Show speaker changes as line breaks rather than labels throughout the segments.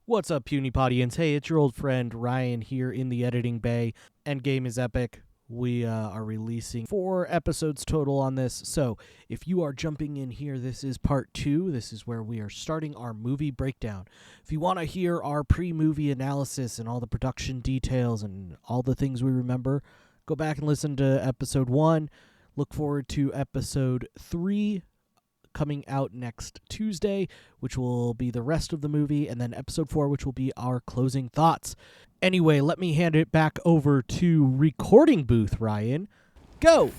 What's up, Puny Podians? Hey, it's your old friend Ryan here in the editing bay. Endgame is epic. We are releasing 4 episodes total on this. So if you are jumping in here, this is part 2. This is where we are starting our movie breakdown. If you want to hear our pre-movie analysis and all the production details and all the things we remember, go back and listen to episode 1. Look forward to episode 3 coming out next Tuesday, which will be the rest of the movie, and then episode 4, which will be our closing thoughts. Anyway, let me hand it back over to recording booth, Ryan. Go.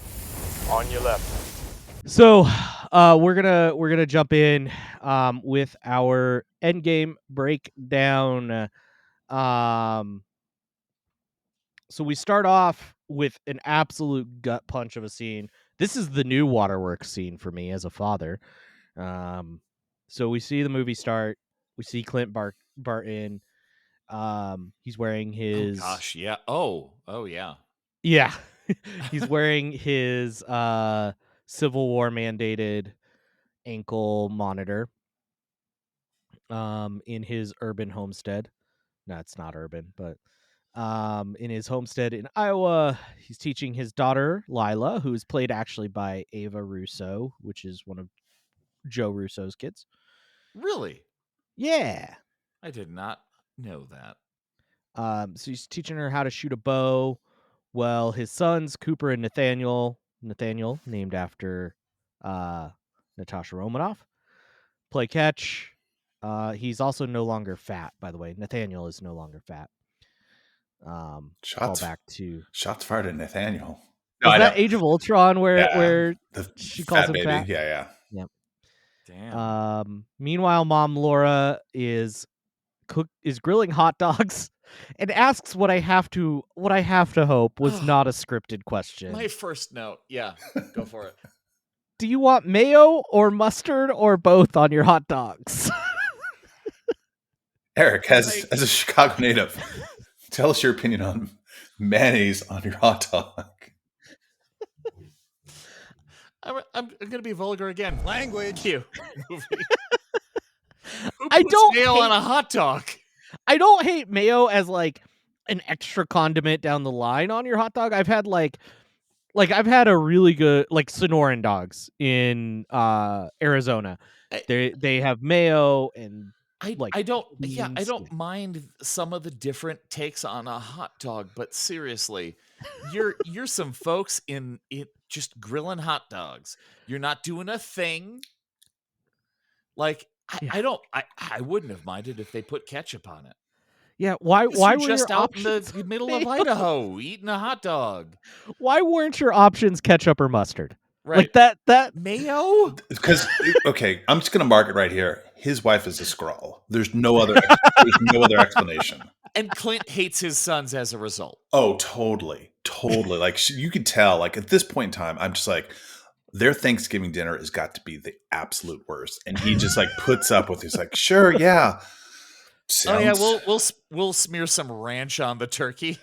On your left.
So, we're gonna jump in with our Endgame breakdown. So we start off with an absolute gut punch of a scene. This is the new waterworks scene for me as a father. So we see the movie start. We see Clint Barton. He's wearing his.
Oh gosh, yeah. Oh yeah.
Yeah, he's wearing his Civil War mandated ankle monitor. In his urban homestead. No, it's not urban, but in his homestead in Iowa, he's teaching his daughter Lila, who is played actually by Ava Russo, which is one of Joe Russo's kids.
Really?
Yeah.
I did not know that.
So he's teaching her how to shoot a bow. Well, his sons, Cooper and Nathaniel, named after Natasha Romanoff, play catch. He's also no longer fat, by the way. Nathaniel is no longer fat. Call back to
shots fired at Nathaniel.
No, is that Age of Ultron where
the
she calls him
baby.
fat?
Yeah.
Yep.
Damn.
Meanwhile, Mom Laura is grilling hot dogs and asks what I have to hope was not a scripted question.
My first note. Yeah, go for it.
Do you want mayo or mustard or both on your hot dogs?
Erik, as a Chicago native, tell us your opinion on mayonnaise on your hot dog.
I'm going to be vulgar again.
Language.
You.
I don't
mayo on a hot dog.
I don't hate mayo as like an extra condiment down the line on your hot dog. I've had I've had a really good Sonoran dogs in Arizona. They have mayo and
I don't mind some of the different takes on a hot dog, but seriously, you're some folks in just grilling hot dogs. You're not doing a thing. I wouldn't have minded if they put ketchup on it.
Yeah, why were
just
your
out
options
in the middle of Idaho eating a hot dog?
Why weren't your options ketchup or mustard?
Right.
Like that
mayo?
Because okay, I'm just gonna mark it right here. His wife is a Skrull. There's no other explanation.
And Clint hates his sons as a result.
Oh, totally. Like you could tell. Like at this point in time, I'm just like, their Thanksgiving dinner has got to be the absolute worst, and he just like puts up with. He's like, sure, yeah.
Sounds... Oh yeah, we'll smear some ranch on the turkey.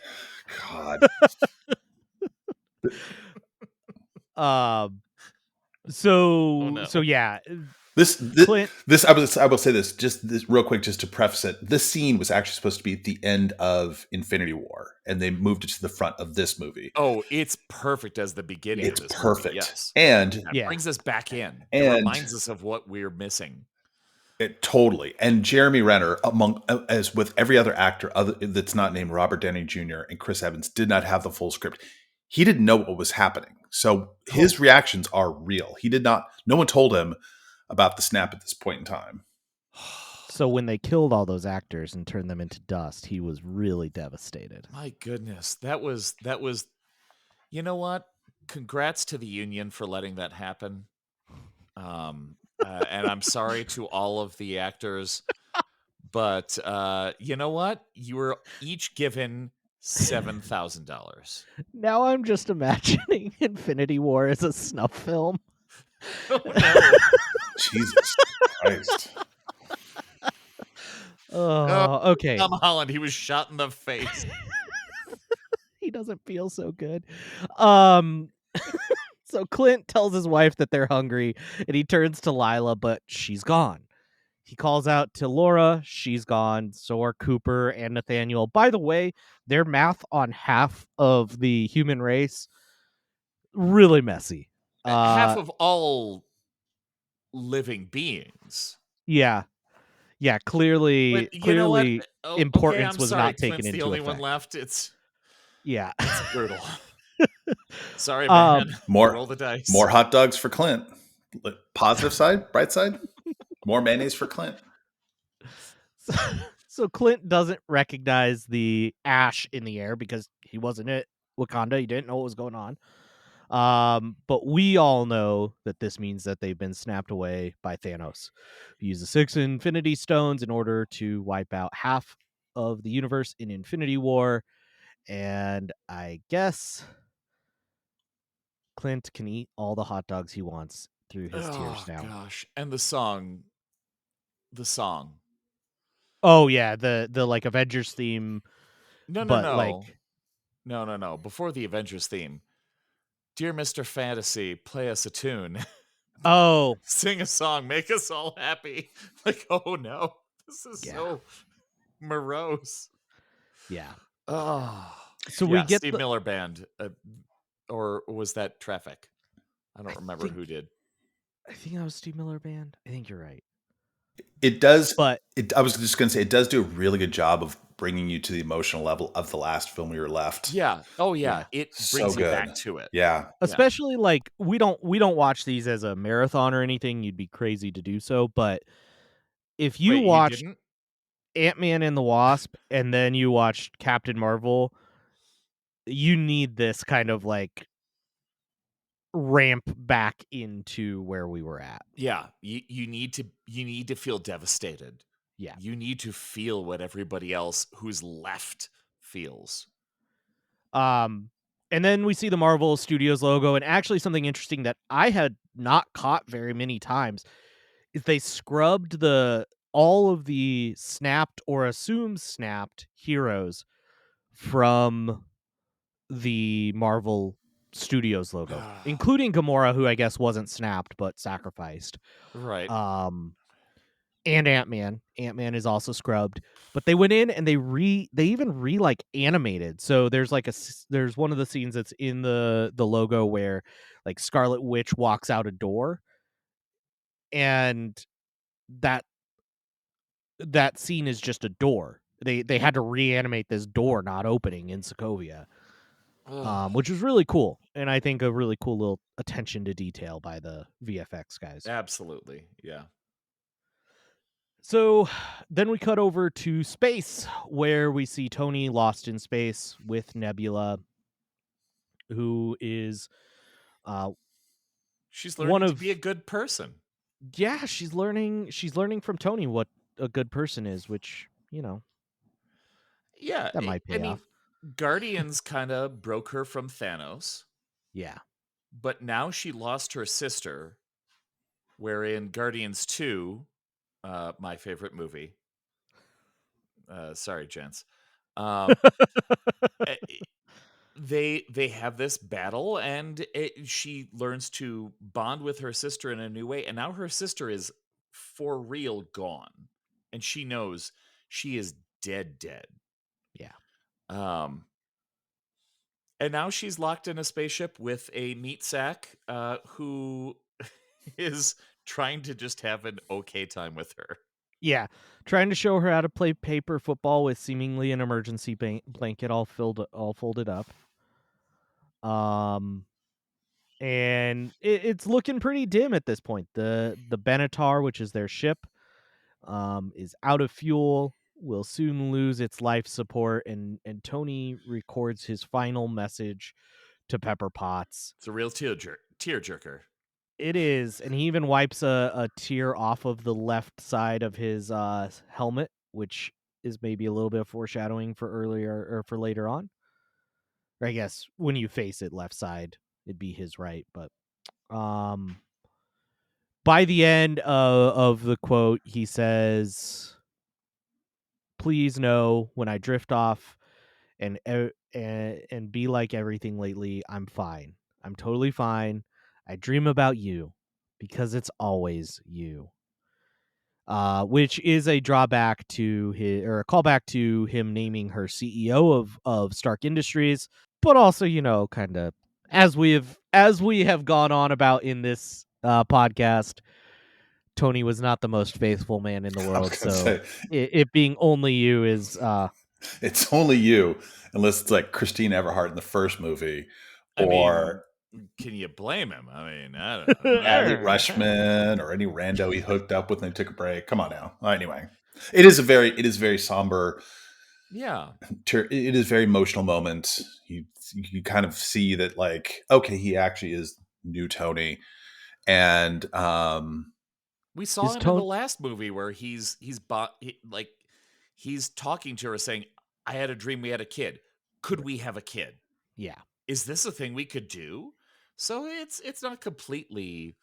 God.
So yeah.
This I will say this real quick just to preface it. This scene was actually supposed to be at the end of Infinity War, and they moved it to the front of this movie.
Oh, it's perfect as the beginning.
It's
of this
perfect,
movie. Yes,
and
it brings us back in.
And
it reminds us of what we're missing.
It totally. And Jeremy Renner, as with every other actor that's not named Robert Downey Jr. and Chris Evans, did not have the full script. He didn't know what was happening, so his reactions are real. He did not. No one told him about the snap at this point in time.
So when they killed all those actors and turned them into dust, he was really devastated.
My goodness, that was. You know what? Congrats to the union for letting that happen. And I'm sorry to all of the actors, but you know what? You were each given $7,000.
Now I'm just imagining Infinity War as a snuff film.
Oh, no.
Jesus Christ.
Oh, okay.
Tom Holland, he was shot in the face.
He doesn't feel so good. So Clint tells his wife that they're hungry, and he turns to Lila, but she's gone. He calls out to Laura. She's gone. So are Cooper and Nathaniel. By the way, their math on half of the human race, really messy.
Half of all living beings.
Yeah. Yeah, clearly
But you know what? Oh, okay,
importance
I'm
was
sorry.
not taken
Clint's the
into
only one
effect.
left. It's
Yeah.
brutal. Sorry, man. Roll the dice.
More hot dogs for Clint. Positive side, bright side. More mayonnaise for Clint.
So Clint doesn't recognize the ash in the air because he wasn't at Wakanda. He didn't know what was going on. But we all know that this means that they've been snapped away by Thanos. He used the 6 Infinity Stones in order to wipe out half of the universe in Infinity War. And I guess Clint can eat all the hot dogs he wants through his tears now.
Gosh. And the song.
Oh yeah, the like Avengers theme.
No.
But like
No. Before the Avengers theme. Dear Mr. Fantasy, play us a tune.
Oh,
Sing a song, make us all happy. Like, oh no. This is so morose.
Yeah.
Oh.
So we get
Steve Miller Band. Or was that Traffic? I don't remember who did.
I think that was Steve Miller Band. I think you're right.
It does,
but
I was just going to say, it does do a really good job of bringing you to the emotional level of the last film we were left.
Yeah. Oh yeah.
Yeah.
It
So
brings you
good.
back to it.
Yeah.
Especially like we don't watch these as a marathon or anything. You'd be crazy to do so. But if you
Wait,
watch
you didn't?
Ant-Man and the Wasp and then you watch Captain Marvel, you need this kind of like ramp back into where we were at.
Yeah. You need to feel devastated.
Yeah.
You need to feel what everybody else who's left feels.
And then we see the Marvel Studios logo, and actually something interesting that I had not caught very many times is they scrubbed all of the snapped or assumed snapped heroes from the Marvel Studios logo, including Gamora, who I guess wasn't snapped but sacrificed.
Right.
And Ant-Man. Ant-Man is also scrubbed, but they went in and they even like animated. So there's like there's one of the scenes that's in the logo where like Scarlet Witch walks out a door, and that scene is just a door. They had to reanimate this door not opening in Sokovia, which was really cool, and I think a really cool little attention to detail by the VFX guys.
Absolutely. Yeah.
So then we cut over to space, where we see Tony lost in space with Nebula, who is
she's learning to be a good person.
Yeah, she's learning from Tony what a good person is, which,
Yeah,
that might pay off.
Guardians kind of broke her from Thanos.
Yeah.
But now she lost her sister, wherein Guardians 2, my favorite movie. Sorry, gents. They have this battle, and she learns to bond with her sister in a new way, and now her sister is for real gone, and she knows she is dead.
Yeah.
And now she's locked in a spaceship with a meat sack who is trying to just have an okay time with her.
Yeah, trying to show her how to play paper football with seemingly an emergency blanket all folded up. And it's looking pretty dim at this point. The Benatar, which is their ship, is out of fuel, will soon lose its life support, and Tony records his final message to Pepper Potts.
It's a real tear jerker.
It is, and he even wipes a tear off of the left side of his helmet, which is maybe a little bit of foreshadowing for earlier or for later on. Or I guess when you face it left side, it'd be his right. But by the end of the quote, he says, "Please know when I drift off and be like everything lately, I'm fine. I'm totally fine. I dream about you because it's always you." which is a drawback to his, or a callback to him naming her CEO of Stark Industries, but also, kind of as we have gone on about in this podcast, Tony was not the most faithful man in the
I was
world.
gonna
So
say
it being only you is
it's only you, unless it's like Christine Everhart in the first movie,
I
or
mean, can you blame him? I mean, I don't know.
Adley Rushman, or any rando he hooked up with and they took a break. Come on now. Anyway, it is very somber.
Yeah.
It is very emotional moment. You kind of see that, like, okay, he actually is new Tony, and
we saw
his
him in the
tone.
last movie where he's talking to her saying, "I had a dream we had a kid. Could we have a kid?
Yeah.
Is this a thing we could do?" So it's not completely.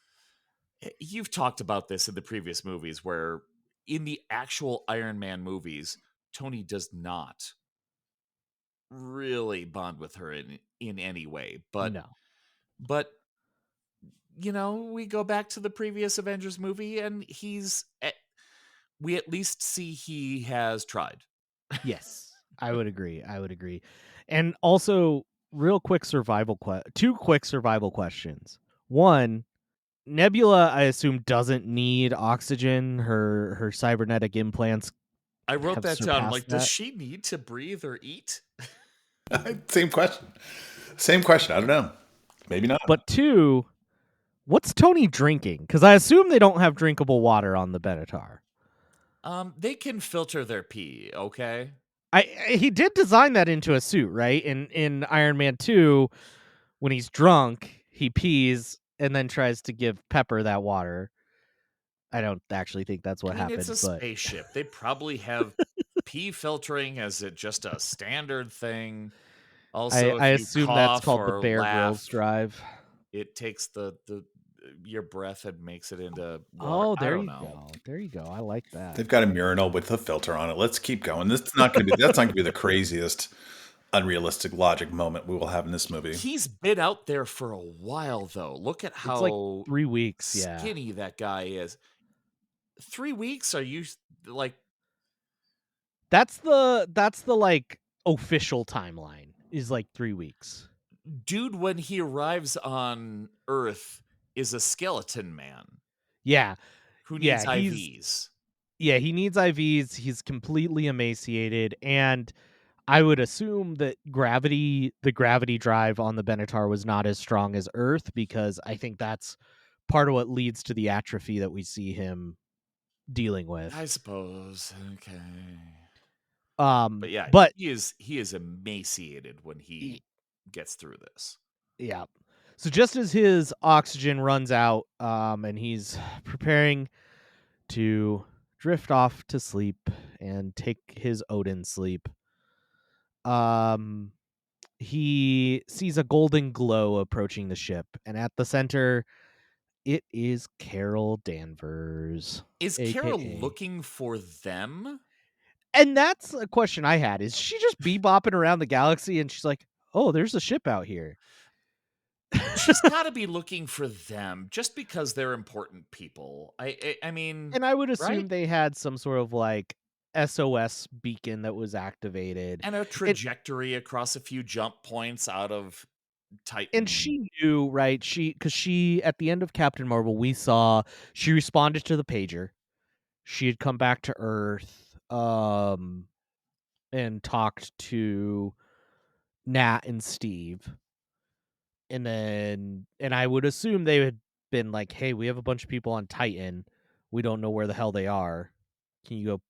You've talked about this in the previous movies where in the actual Iron Man movies, Tony does not really bond with her in any way.
No.
But we go back to the previous Avengers movie and we at least see he has tried.
Yes, I would agree. And also, real quick two quick survival questions. One, Nebula, I assume, doesn't need oxygen. Her cybernetic implants
I wrote
have
that down. I'm
surpassed
like, does
that.
she need to breathe or eat?
same question. Same question. I don't know. Maybe not.
But two, what's Tony drinking? Because I assume they don't have drinkable water on the Benatar.
They can filter their pee, okay?
He did design that into a suit, right? In Iron Man 2, when he's drunk, he pees and then tries to give Pepper that water. I don't actually think that's what
I mean, it's
happened,
a
but
spaceship. They probably have pee filtering as just a standard thing. Also,
I
if you
assume that's
cough
called the
or
Bear Grylls
laugh,
drive.
it takes the your breath and makes it into water.
Oh,
I
there
don't
you
know.
go. There you go. I like that.
They've got a urinal with a filter on it. Let's keep going. That's not going to be the craziest unrealistic logic moment we will have in this movie.
He's been out there for a while, though. Look at
It's like
how
3 weeks, yeah.
skinny that guy is. 3 weeks? Are you like?
That's the like official timeline is like 3 weeks.
Dude, when he arrives on Earth, is a skeleton man
Yeah.
who
Yeah,
needs IVs.
he needs IVs. He's completely emaciated, and I would assume that the gravity drive on the Benatar was not as strong as Earth, because I think that's part of what leads to the atrophy that we see him dealing with.
I suppose. Okay. But yeah,
But
he is emaciated when he gets through this.
yeah. So just as his oxygen runs out, and he's preparing to drift off to sleep and take his Odin sleep, he sees a golden glow approaching the ship, and at the center, it is Carol Danvers,
Is Carol
aka.
looking for them?
And that's a question I had: is she just bebopping around the galaxy, and she's like, "Oh, there's a ship out here."
She's got to be looking for them just because they're important people. I mean,
And I would
right?
assume they had some sort of like SOS beacon that was activated.
And a trajectory across a few jump points out of Titan.
And she knew, right? Because she, at the end of Captain Marvel, we saw she responded to the pager. She had come back to Earth, and talked to Nat and Steve. And I would assume they had been like, "Hey, we have a bunch of people on Titan. We don't know where the hell they are. Can you go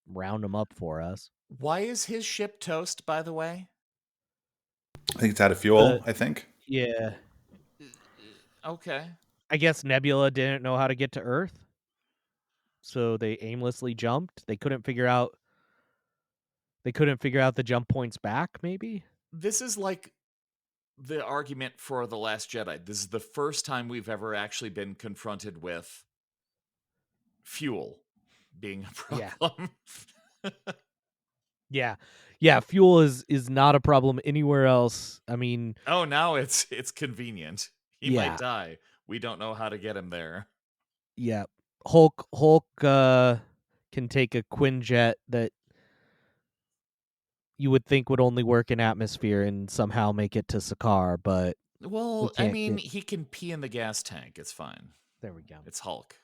round them up for us?"
Why is his ship toast, by the way?
I think it's out of fuel. I think.
Yeah.
Okay.
I guess Nebula didn't know how to get to Earth, so they aimlessly jumped. They couldn't figure out the jump points back, maybe?
This is like the argument for The Last Jedi. This is the first time we've ever actually been confronted with fuel being a problem.
Yeah. Yeah, fuel is not a problem anywhere else. I mean,
oh, now it's convenient. He
Yeah.
might die. We don't know how to get him there.
yeah. Hulk can take a Quinjet that you would think would only work in atmosphere and somehow make it to Sakaar, but
Well, I
can't
mean,
get...
he can pee in the gas tank. It's fine.
There we go.
It's Hulk.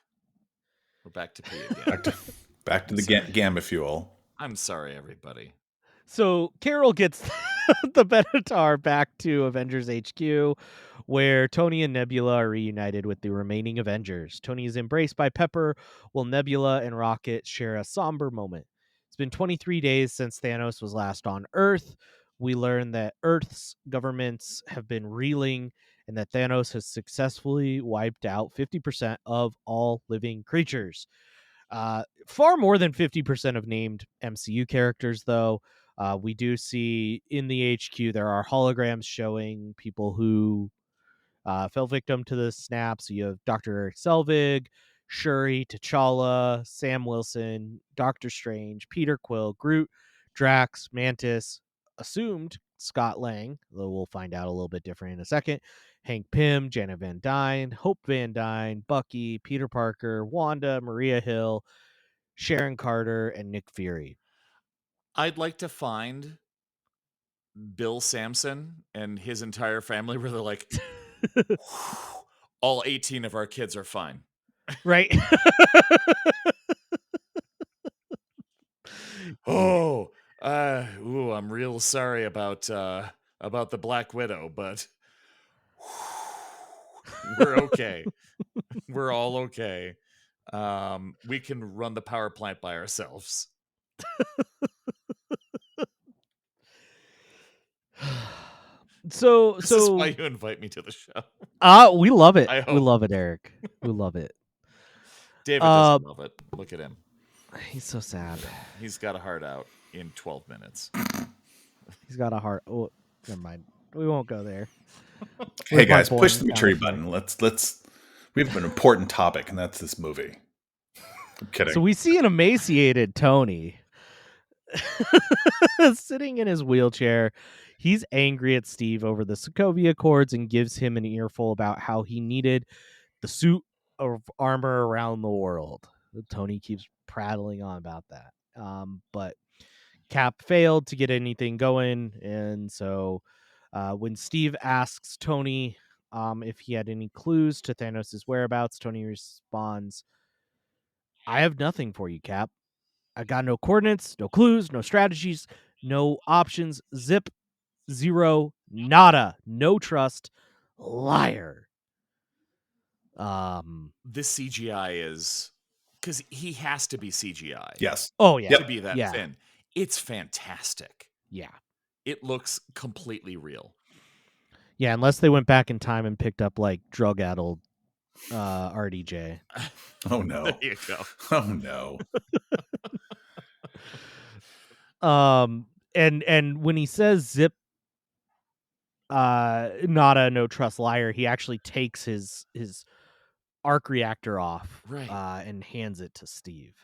We're back to pee again.
back to the gamma fuel.
I'm sorry, everybody.
So Carol gets the Benatar back to Avengers HQ, where Tony and Nebula are reunited with the remaining Avengers. Tony is embraced by Pepper, while Nebula and Rocket share a somber moment. It's been 23 days since Thanos was last on Earth. We learn that Earth's governments have been reeling and that Thanos has successfully wiped out 50% of all living creatures. Far more than 50% of named MCU characters, though. We do see in the HQ there are holograms showing people who fell victim to the snap. So you have Dr. Eric Selvig, Shuri, T'Challa, Sam Wilson, Doctor Strange, Peter Quill, Groot, Drax, Mantis, assumed Scott Lang, though we'll find out a little bit different in a second, Hank Pym, Janet Van Dyne, Hope Van Dyne, Bucky, Peter Parker, Wanda, Maria Hill, Sharon Carter, and Nick Fury.
I'd like to find Bill Sampson and his entire family where they're like, all 18 of our kids are fine.
Right?
I'm real sorry about the Black Widow, but we're okay. We're all okay. We can run the power plant by ourselves.
This
is why you invite me to the show.
We love it.
I hope.
We love it, Eric. We love it.
David doesn't love it. Look at him.
He's so sad.
He's got a heart out in 12 minutes.
He's got a heart. Oh, never mind. We won't go there.
Hey guys, push the maturity button. We have an important topic, and that's this movie. I'm kidding.
So we see an emaciated Tony sitting in his wheelchair. He's angry at Steve over the Sokovia Accords and gives him an earful about how he needed the suit of armor around the world. Tony keeps prattling on about that. But Cap failed to get anything going. And so when Steve asks Tony if he had any clues to Thanos' whereabouts, Tony responds, "I have nothing for you, Cap. I got no coordinates, no clues, no strategies, no options. Zip, zero, nada, no trust. Liar."
This CGI is, because he has to be CGI.
Yes.
Oh yeah.
To be that thin. It's fantastic.
Yeah.
It looks completely real.
Yeah, unless they went back in time and picked up like drug-addled RDJ.
Oh no.
There you go.
Oh no.
And when he says zip, nada, no trust, liar, he actually takes his arc reactor off,
right,
and hands it to Steve.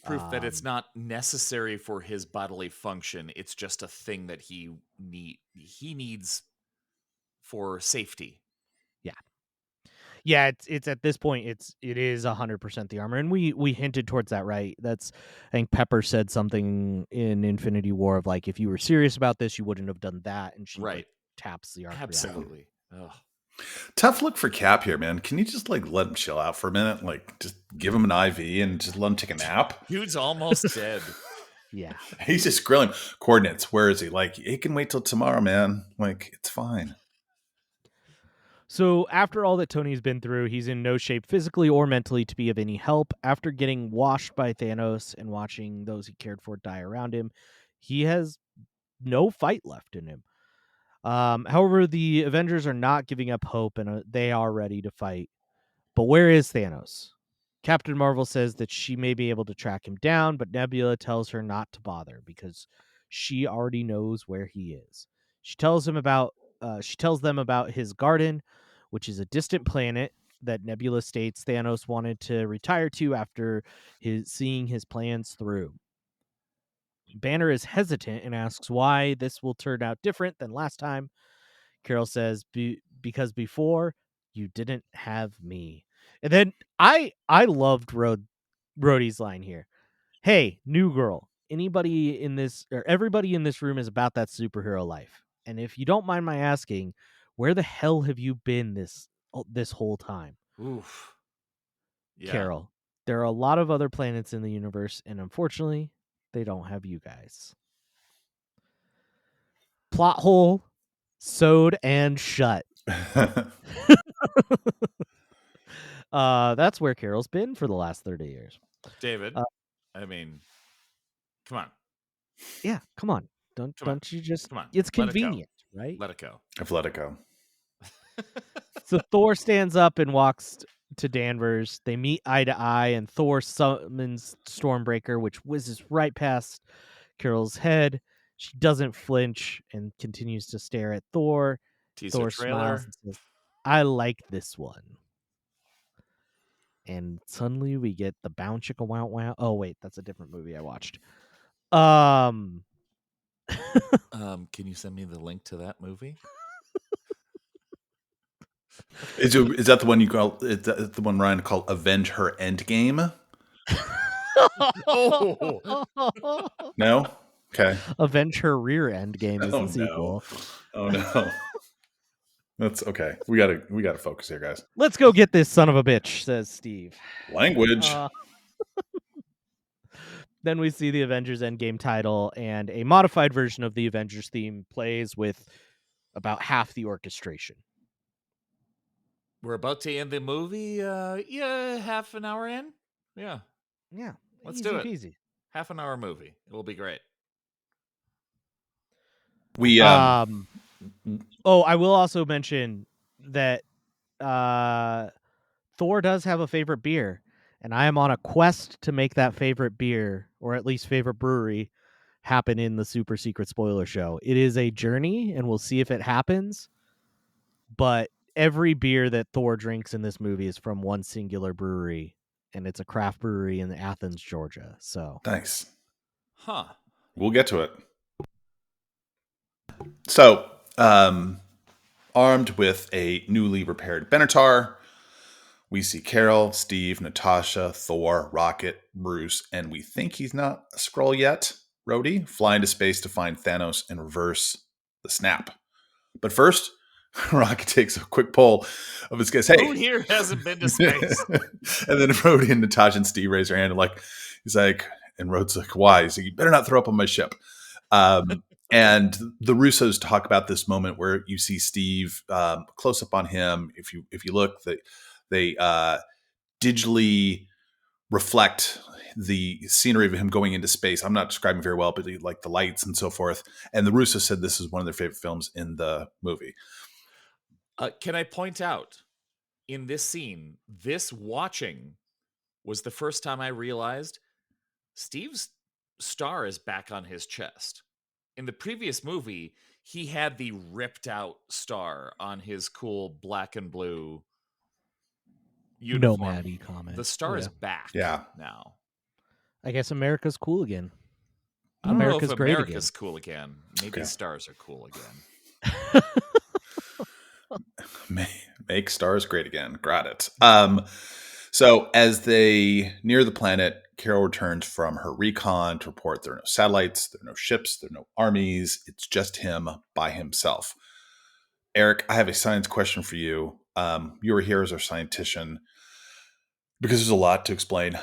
Proof that it's not necessary for his bodily function. It's just a thing that he needs for safety.
Yeah. Yeah, it's at this point it is 100% the armor, and we hinted towards that, right? That's, I think Pepper said something in Infinity War of like, if you were serious about this, you wouldn't have done that, and she
right.
like, taps the arc.
Absolutely.
Tough look for Cap here, man. Can you just like let him chill out for a minute? Like just give him an IV and just let him take a nap?
Dude's almost dead.
Yeah.
He's just grilling. Coordinates. Where is he? Like, he can wait till tomorrow, man. Like, it's fine.
So after all that Tony's been through, he's in no shape physically or mentally to be of any help. After getting washed by Thanos and watching those he cared for die around him, he has no fight left in him. However, the Avengers are not giving up hope, and they are ready to fight. But where is Thanos? Captain Marvel says that she may be able to track him down, but Nebula tells her not to bother because she already knows where he is. She tells them about his garden, which is a distant planet that Nebula states Thanos wanted to retire to after seeing his plans through. Banner is hesitant and asks why this will turn out different than last time. Carol says, because before you didn't have me. And then I loved Road Rhodey's line here. Hey, new girl. Anybody in this or everybody in this room is about that superhero life. And if you don't mind my asking, where the hell have you been this whole time?
Oof. Yeah.
Carol, there are a lot of other planets in the universe, and unfortunately, they don't have you guys. Plot hole, sewed and shut. That's where Carol's been for the last 30 years.
David, I mean, come on.
Yeah, come on.
Come on.
Don't you just
Come on.
it's
Let it go.
convenient, right?
Let it go.
I've let it go.
So Thor stands up and walks to Danvers. They meet eye to eye, and Thor summons Stormbreaker, which whizzes right past Carol's head. She doesn't flinch and continues to stare at Thor.
Teaser
Thor
trailer.
smiles and says, I like this one. And suddenly we get the Bound Chicka Wow Wow. Oh, wait, that's a different movie I watched.
Can you send me the link to that movie?
Is that the one you call? Is that the one Ryan called "Avenge Her Endgame"?
Oh.
No. Okay.
Avenge Her Rear End Game is the sequel.
Oh no. That's okay. We gotta focus here, guys.
Let's go get this son of a bitch, says Steve.
Language.
Then we see the Avengers Endgame title, and a modified version of the Avengers theme plays with about half the orchestration.
We're about to end the movie. Half an hour in. Yeah. Let's do it.
Peasy.
Half an hour movie. It will be great.
We
I will also mention that Thor does have a favorite beer, and I am on a quest to make that favorite beer, or at least favorite brewery, happen in the super secret spoiler show. It is a journey, and we'll see if it happens. But every beer that Thor drinks in this movie is from one singular brewery, and it's a craft brewery in Athens, Georgia. So
nice.
Huh.
We'll get to it. So, armed with a newly repaired Benatar, we see Carol, Steve, Natasha, Thor, Rocket, Bruce, and we think he's not a Skrull yet, Rhodey, fly into space to find Thanos and reverse the snap. But first, Rocket takes a quick pull of his guys. Hey,
who here hasn't been to space?
And then Rhodey and Natasha and Steve raise their hand and he's like, and Rhode's like, why? He's like, you better not throw up on my ship. And the Russos talk about this moment where you see Steve close up on him. If you look, they digitally reflect the scenery of him going into space. I'm not describing very well, but like the lights and so forth. And the Russos said this is one of their favorite films in the movie.
Can I point out in this scene, this watching was the first time I realized Steve's star is back on his chest. In the previous movie, he had the ripped out star on his cool black and blue uniform.
Nomad-y comment.
The star is back now.
I guess America's cool again.
I don't know if America's cool again. Maybe stars are cool again.
Make stars great again. Got it. So as they near the planet, Carol returns from her recon to report there are no satellites, there are no ships, there are no armies. It's just him by himself. Erik, I have a science question for you. You were here as our scientician because there's a lot to explain.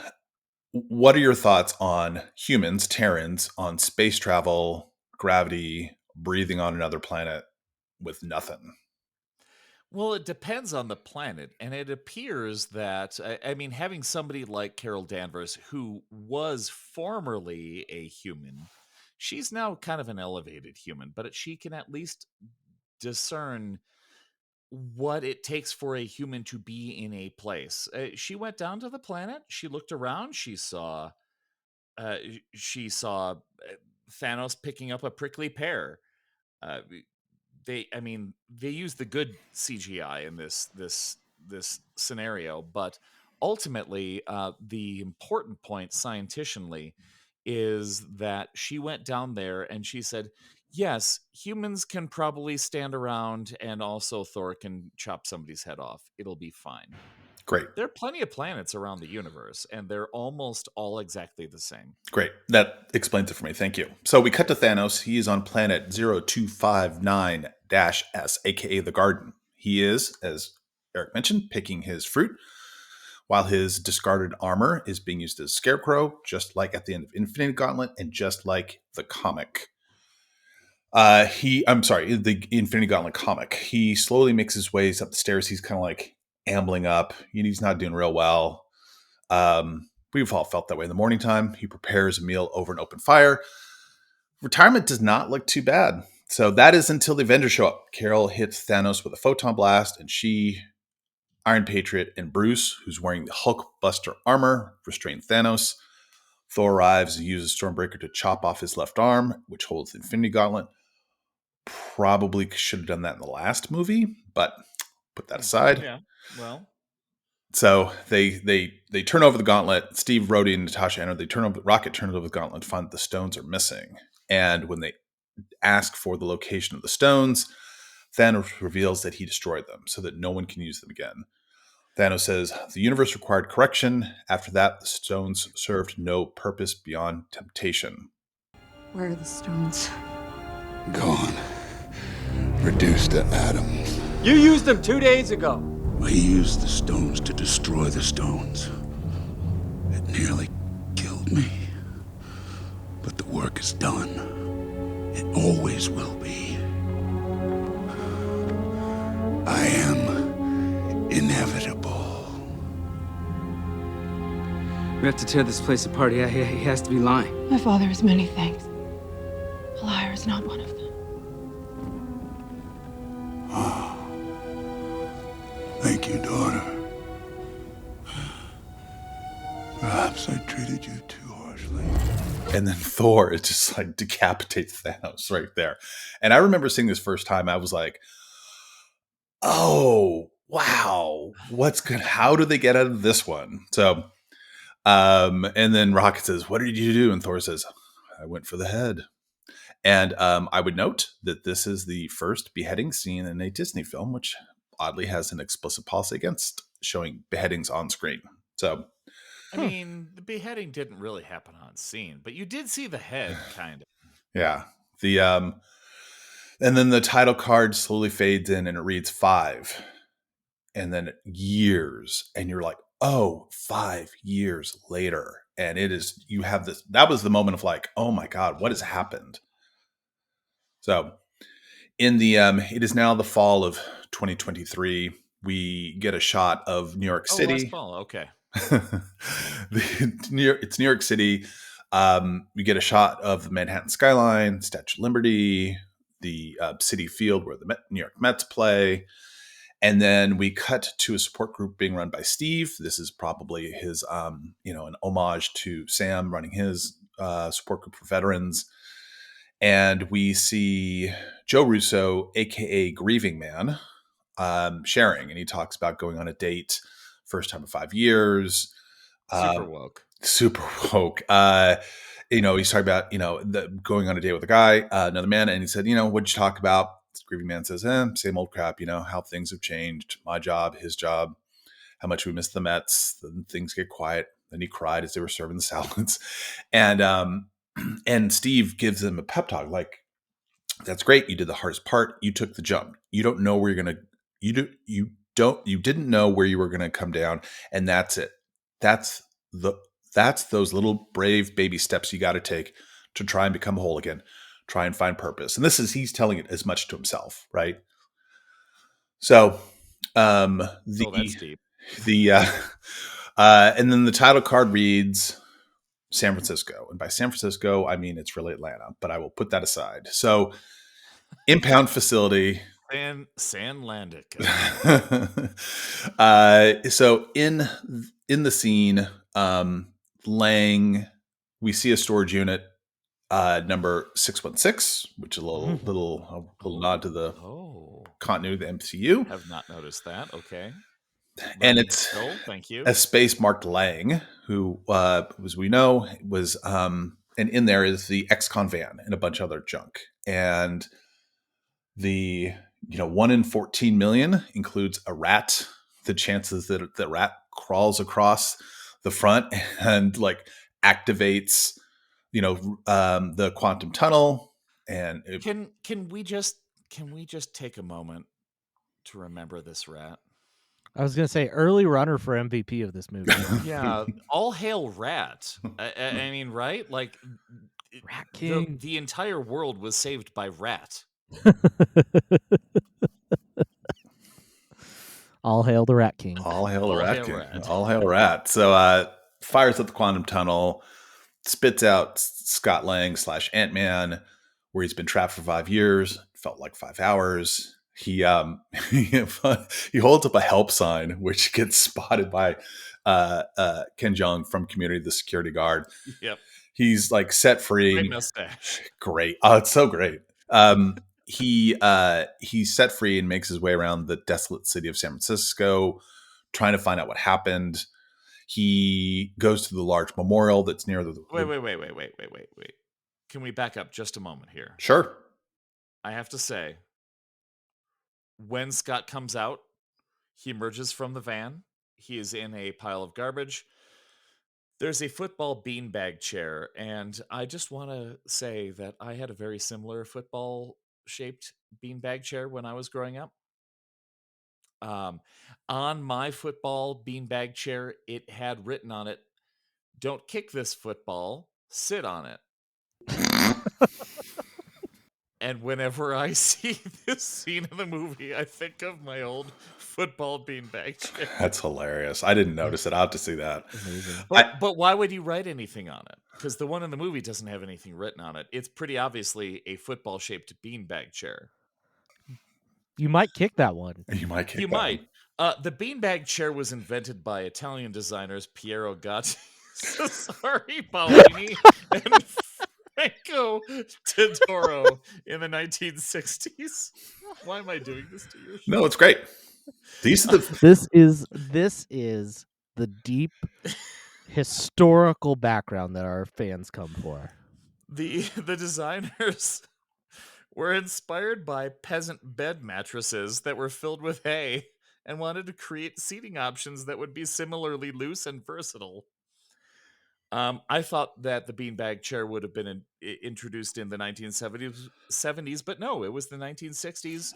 What are your thoughts on humans, Terrans, on space travel, gravity, breathing on another planet with nothing?
Well, it depends on the planet, and it appears that, I mean, having somebody like Carol Danvers, who was formerly a human, she's now kind of an elevated human, but she can at least discern what it takes for a human to be in a place. She went down to the planet, she looked around, she saw Thanos picking up a prickly pear. They use the good CGI in this scenario, but ultimately the important point scientifically is that she went down there and she said, yes, humans can probably stand around, and also Thor can chop somebody's head off. It'll be fine.
Great.
There are plenty of planets around the universe, and they're almost all exactly the same.
Great. That explains it for me. Thank you. So we cut to Thanos. He is on planet 0259-S, aka the Garden. He is, as Erik mentioned, picking his fruit while his discarded armor is being used as Scarecrow, just like at the end of Infinity Gauntlet and just like the comic. The Infinity Gauntlet comic. He slowly makes his ways up the stairs. He's kind of like ambling up. He's not doing real well. We've all felt that way in the morning time. He prepares a meal over an open fire. Retirement does not look too bad. So that is until the Avengers show up. Carol hits Thanos with a photon blast, and she, Iron Patriot, and Bruce, who's wearing the Hulkbuster armor, restrain Thanos. Thor arrives and uses Stormbreaker to chop off his left arm, which holds the Infinity Gauntlet. Probably should have done that in the last movie, but put that aside.
Yeah, well.
So they turn over the gauntlet. Steve, Rhodey, and Natasha enter. Rocket turns over the gauntlet and find the stones are missing. And when they ask for the location of the stones, Thanos reveals that he destroyed them so that no one can use them again. Thanos says, the universe required correction. After that, the stones served no purpose beyond temptation.
Where are the stones?
Gone. Reduced to atoms.
You used them 2 days ago.
He used the stones to destroy the stones. It nearly killed me. But the work is done. It always will be. I am inevitable.
We have to tear this place apart. He has to be lying.
My father is many things. A liar is not one of them.
Thank you, daughter. Perhaps I treated you too harshly.
And then Thor, it just like decapitates Thanos right there. And I remember seeing this first time, I was like, oh, wow. How do they get out of this one? So, and then Rocket says, what did you do? And Thor says, I went for the head. And I would note that this is the first beheading scene in a Disney film, which oddly has an explicit policy against showing beheadings on screen. So,
I mean, the beheading didn't really happen on scene, but you did see the head, kind of.
Yeah. And then the title card slowly fades in and it reads 5. And then years. And you're like, oh, 5 years later. And you have this, that was the moment of like, oh my God, what has happened? So it is now the fall of 2023. We get a shot of New York City.
Last fall, okay.
It's New York City. We get a shot of the Manhattan skyline, Statue of Liberty, the City Field where the New York Mets play. And then we cut to a support group being run by Steve. This is probably his, an homage to Sam running his support group for veterans. And we see Joe Russo, a.k.a. Grieving Man, sharing. And he talks about going on a date, first time in 5 years.
Super woke.
Super woke. He's talking about, going on a date with a guy, another man. And he said, what'd you talk about? Grieving Man says, same old crap, how things have changed. My job, his job, how much we miss the Mets. Then things get quiet. Then he cried as they were serving the salads. And Steve gives him a pep talk like, that's great. You did the hardest part. You took the jump. You don't know where you're going to, you didn't know where you were going to come down. And that's it. That's those little brave baby steps you got to take to try and become whole again, try and find purpose. And he's telling it as much to himself. Right. So,
that's deep.
And then the title card reads San Francisco. And by San Francisco, I mean, it's really Atlanta, but I will put that aside. So impound facility.
Sanlandic.
So in the scene, we see a storage unit, number 616, which is a little nod to the continuity of the MCU.
Have not noticed that. Okay.
And it's
thank you.
a space marked Lang, who, as we know, was, and in there is the ex-con van and a bunch of other junk. And the 1 in 14 million includes a rat the chances that the rat crawls across the front and like activates, the quantum tunnel. And
Can we just take a moment to remember this rat?
I was going to say early runner for MVP of this movie.
Yeah, all hail rat. I mean, right? Like
Rat King.
the entire world was saved by rat.
All hail the Rat King.
All hail the
All
rat
hail
king.
rat.
All hail rat. So fires up the quantum tunnel, spits out Scott Lang / Ant-Man, where he's been trapped for 5 years. Felt like 5 hours. He he holds up a help sign, which gets spotted by Ken Jeong from Community, the security guard.
Yep.
He's like set free.
Great mustache.
Great. Oh, it's so great. He's set free and makes his way around the desolate city of San Francisco, trying to find out what happened. He goes to the large memorial that's near the.
Wait. Can we back up just a moment here?
Sure.
I have to say, when Scott comes out, he emerges from the van. He is in a pile of garbage. There's a football beanbag chair, and I just want to say that I had a very similar football-shaped beanbag chair when I was growing up. On my football beanbag chair, it had written on it, "Don't kick this football, sit on it." And whenever I see this scene in the movie, I think of my old football beanbag chair.
That's hilarious. I didn't notice it. I'll have to see that.
Amazing.
But why would you write anything on it? Because the one in the movie doesn't have anything written on it. It's pretty obviously a football-shaped beanbag chair.
You might kick that one.
You might kick
You
that
might.
one.
The beanbag chair was invented by Italian designers Piero Gatti, Cesare Paolini, and Franco Tedoro in the 1960s. Why am I doing this to you?
No, it's great. These are the
This is the deep historical background that our fans come for.
The designers were inspired by peasant bed mattresses that were filled with hay and wanted to create seating options that would be similarly loose and versatile. I thought that the beanbag chair would have been introduced in the 1970s, but no, it was the 1960s.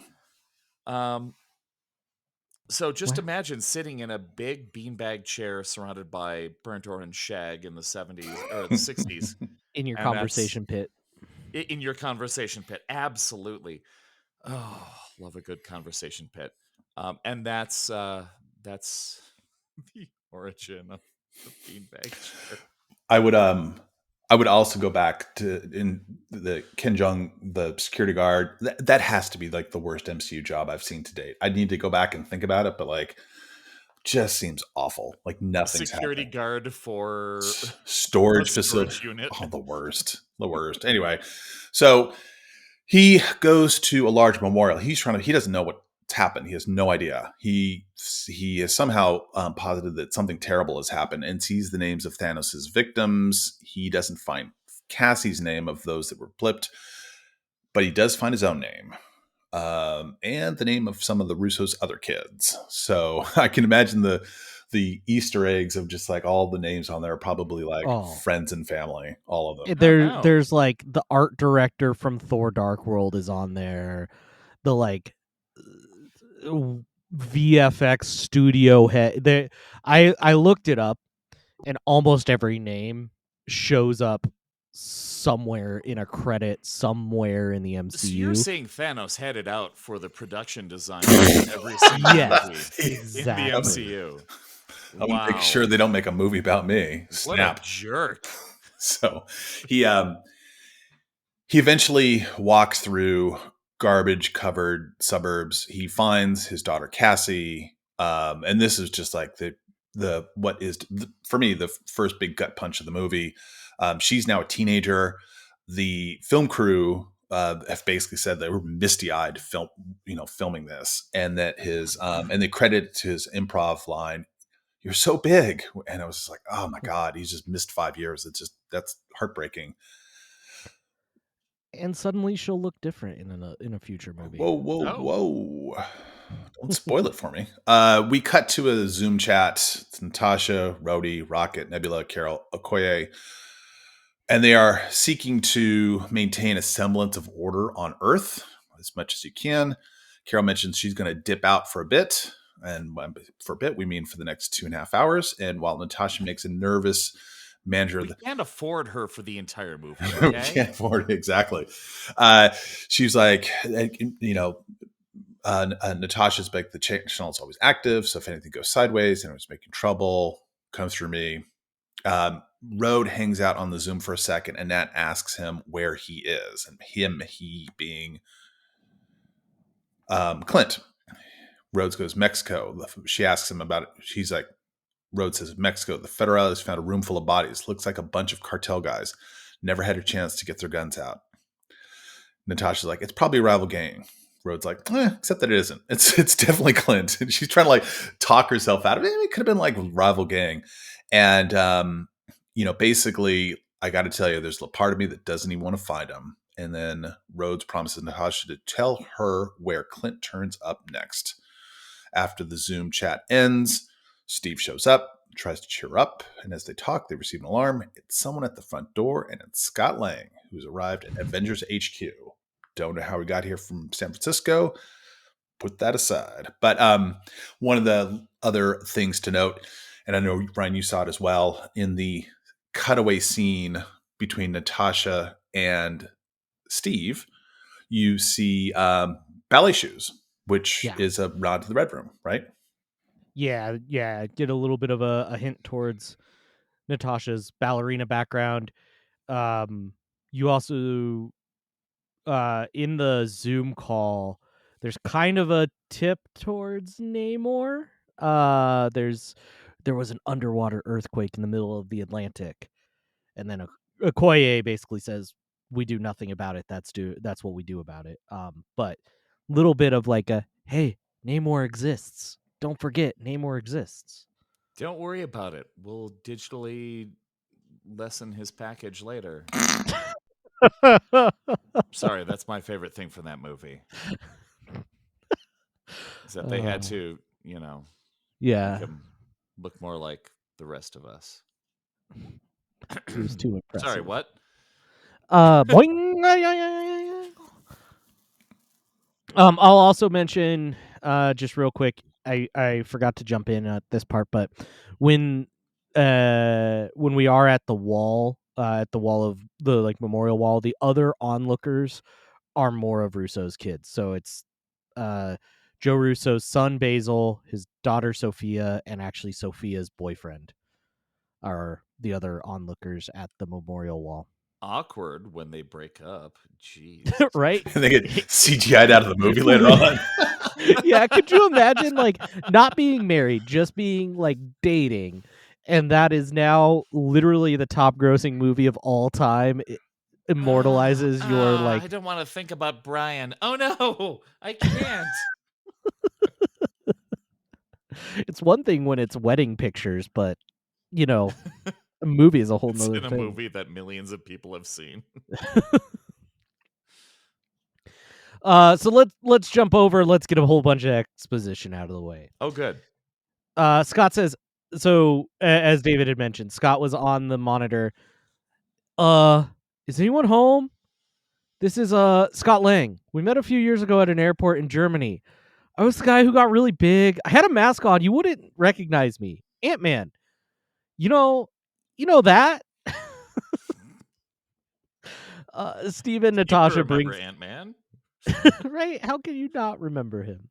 So just
What?
imagine sitting in a big beanbag chair surrounded by burnt orange shag in the 70s or the 60s.
In your
And
conversation pit.
In your conversation pit. Absolutely. Oh, love a good conversation pit. And that's the origin of the beanbag chair.
I would also go back to in the Ken Jeong, the security guard. That has to be like the worst MCU job I've seen to date. I need to go back and think about it, but like, just seems awful. Like nothing's
Security
happening.
guard for
Storage
a
facility.
storage unit.
Oh, the worst. Anyway, so he goes to a large memorial. He doesn't know what's happened. He has no idea. He is somehow positive that something terrible has happened and sees the names of Thanos' victims. He doesn't find Cassie's name of those that were blipped, but he does find his own name. And the name of some of the Russo's other kids. So I can imagine the Easter eggs of just like all the names on there are probably like friends and family, all of them.
There's like the art director from Thor Dark World is on there. The like VFX studio head. I looked it up, and almost every name shows up somewhere in a credit somewhere in the MCU.
So you're saying Thanos had it out for the production design of every single movie
exactly.
in the MCU.
I'll make sure they don't make a movie about me. Snap.
What a jerk.
So he eventually walks through garbage covered suburbs. He finds his daughter Cassie, and this is just like for me the first big gut punch of the movie. She's now a teenager. The film crew have basically said they were misty-eyed filming this, and that his and they credit to his improv line, "You're so big," and I was just like, "Oh my god, he's just missed 5 years." That's heartbreaking.
And suddenly she'll look different in a future movie.
Whoa. Don't spoil it for me. We cut to a Zoom chat. It's Natasha, Rhodey, Rocket, Nebula, Carol, Okoye, and they are seeking to maintain a semblance of order on Earth as much as you can. Carol mentions she's going to dip out for a bit. And for a bit, we mean for the next 2.5 hours. And while Natasha makes a nervous manager,
we can't afford her for the entire movie.
We
Okay?
can't afford it, exactly. She's like, Natasha's like, the channel is always active, so if anything goes sideways and it's making trouble, comes through me. Rode hangs out on the Zoom for a second, and Nat asks him where he is, and he being Clint. Rhodes goes, Mexico. She asks him about it. She's like, Rhodes says, Mexico. The Federales found a room full of bodies. Looks like a bunch of cartel guys. Never had a chance to get their guns out. Natasha's like, it's probably a rival gang. Rhodes like, except that it isn't. It's definitely Clint. And she's trying to like talk herself out of it. It could have been like rival gang. And, basically, I got to tell you, there's a part of me that doesn't even want to find him. And then Rhodes promises Natasha to tell her where Clint turns up next. After the Zoom chat ends, Steve shows up, tries to cheer up, and as they talk, they receive an alarm. It's someone at the front door, and it's Scott Lang, who's arrived at Avengers HQ. Don't know how he got here from San Francisco. Put that aside. But one of the other things to note, and I know, Ryan, you saw it as well, in the cutaway scene between Natasha and Steve, you see ballet shoes, which is a nod to the Red Room, right?
Yeah. Get a little bit of a hint towards Natasha's ballerina background. You also, in the Zoom call, there's kind of a tip towards Namor. There was an underwater earthquake in the middle of the Atlantic, and then Okoye basically says, "We do nothing about it. That's what we do about it." But little bit of like a, hey, Namor exists. Don't forget, Namor exists.
Don't worry about it. We'll digitally lessen his package later. Sorry, that's my favorite thing from that movie. Is that they had to, make him look more like the rest of us.
It was too impressive.
Sorry, what?
Boing. I'll also mention, just real quick, I forgot to jump in at this part, but when we are at the wall of the like memorial wall, the other onlookers are more of Russo's kids. So it's Joe Russo's son Basil, his daughter Sophia, and actually Sophia's boyfriend are the other onlookers at the memorial wall.
Awkward when they break up. Jeez.
Right?
And they get CGI'd out of the movie later on.
Yeah, could you imagine like not being married, just being like dating, and that is now literally the top grossing movie of all time. It immortalizes your like.
I don't want to think about Brian. Oh no, I can't.
It's one thing when it's wedding pictures, but a movie is a whole nother
thing. It's in a movie that millions of people have seen.
So let's jump over. Let's get a whole bunch of exposition out of the way.
Oh, good.
Scott says, so as David had mentioned, Scott was on the monitor. Is anyone home? This is Scott Lang. We met a few years ago at an airport in Germany. I was the guy who got really big. I had a mask on. You wouldn't recognize me. Ant-Man. You know that? Steve and Natasha brings
Ant-Man.
right? How can you not remember him?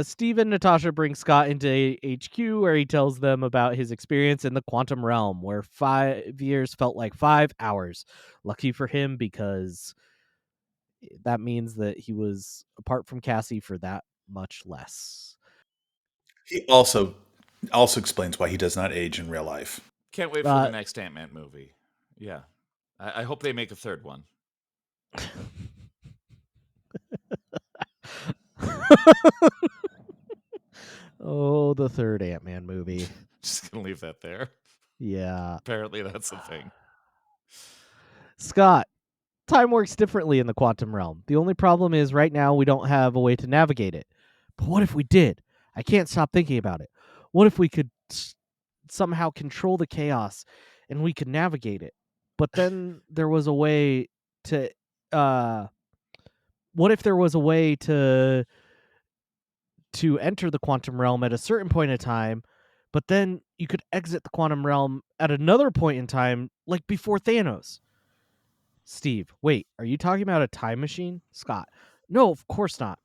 Steve and Natasha bring Scott into HQ, where he tells them about his experience in the quantum realm, where 5 years felt like 5 hours. Lucky for him, because that means that he was apart from Cassie for that much less.
He also explains why he does not age in real life.
Can't wait for the next Ant-Man movie. Yeah. I hope they make a third one.
Oh, the third Ant-Man movie.
Just gonna leave that there.
Yeah.
Apparently that's the thing.
Scott, time works differently in the quantum realm. The only problem is right now we don't have a way to navigate it. But what if we did? I can't stop thinking about it. What if we could somehow control the chaos and we could navigate it? But then there was a way to what if there was a way to enter the quantum realm at a certain point in time, but then you could exit the quantum realm at another point in time, like before Thanos? Steve, wait, are you talking about a time machine? Scott, no, of course not.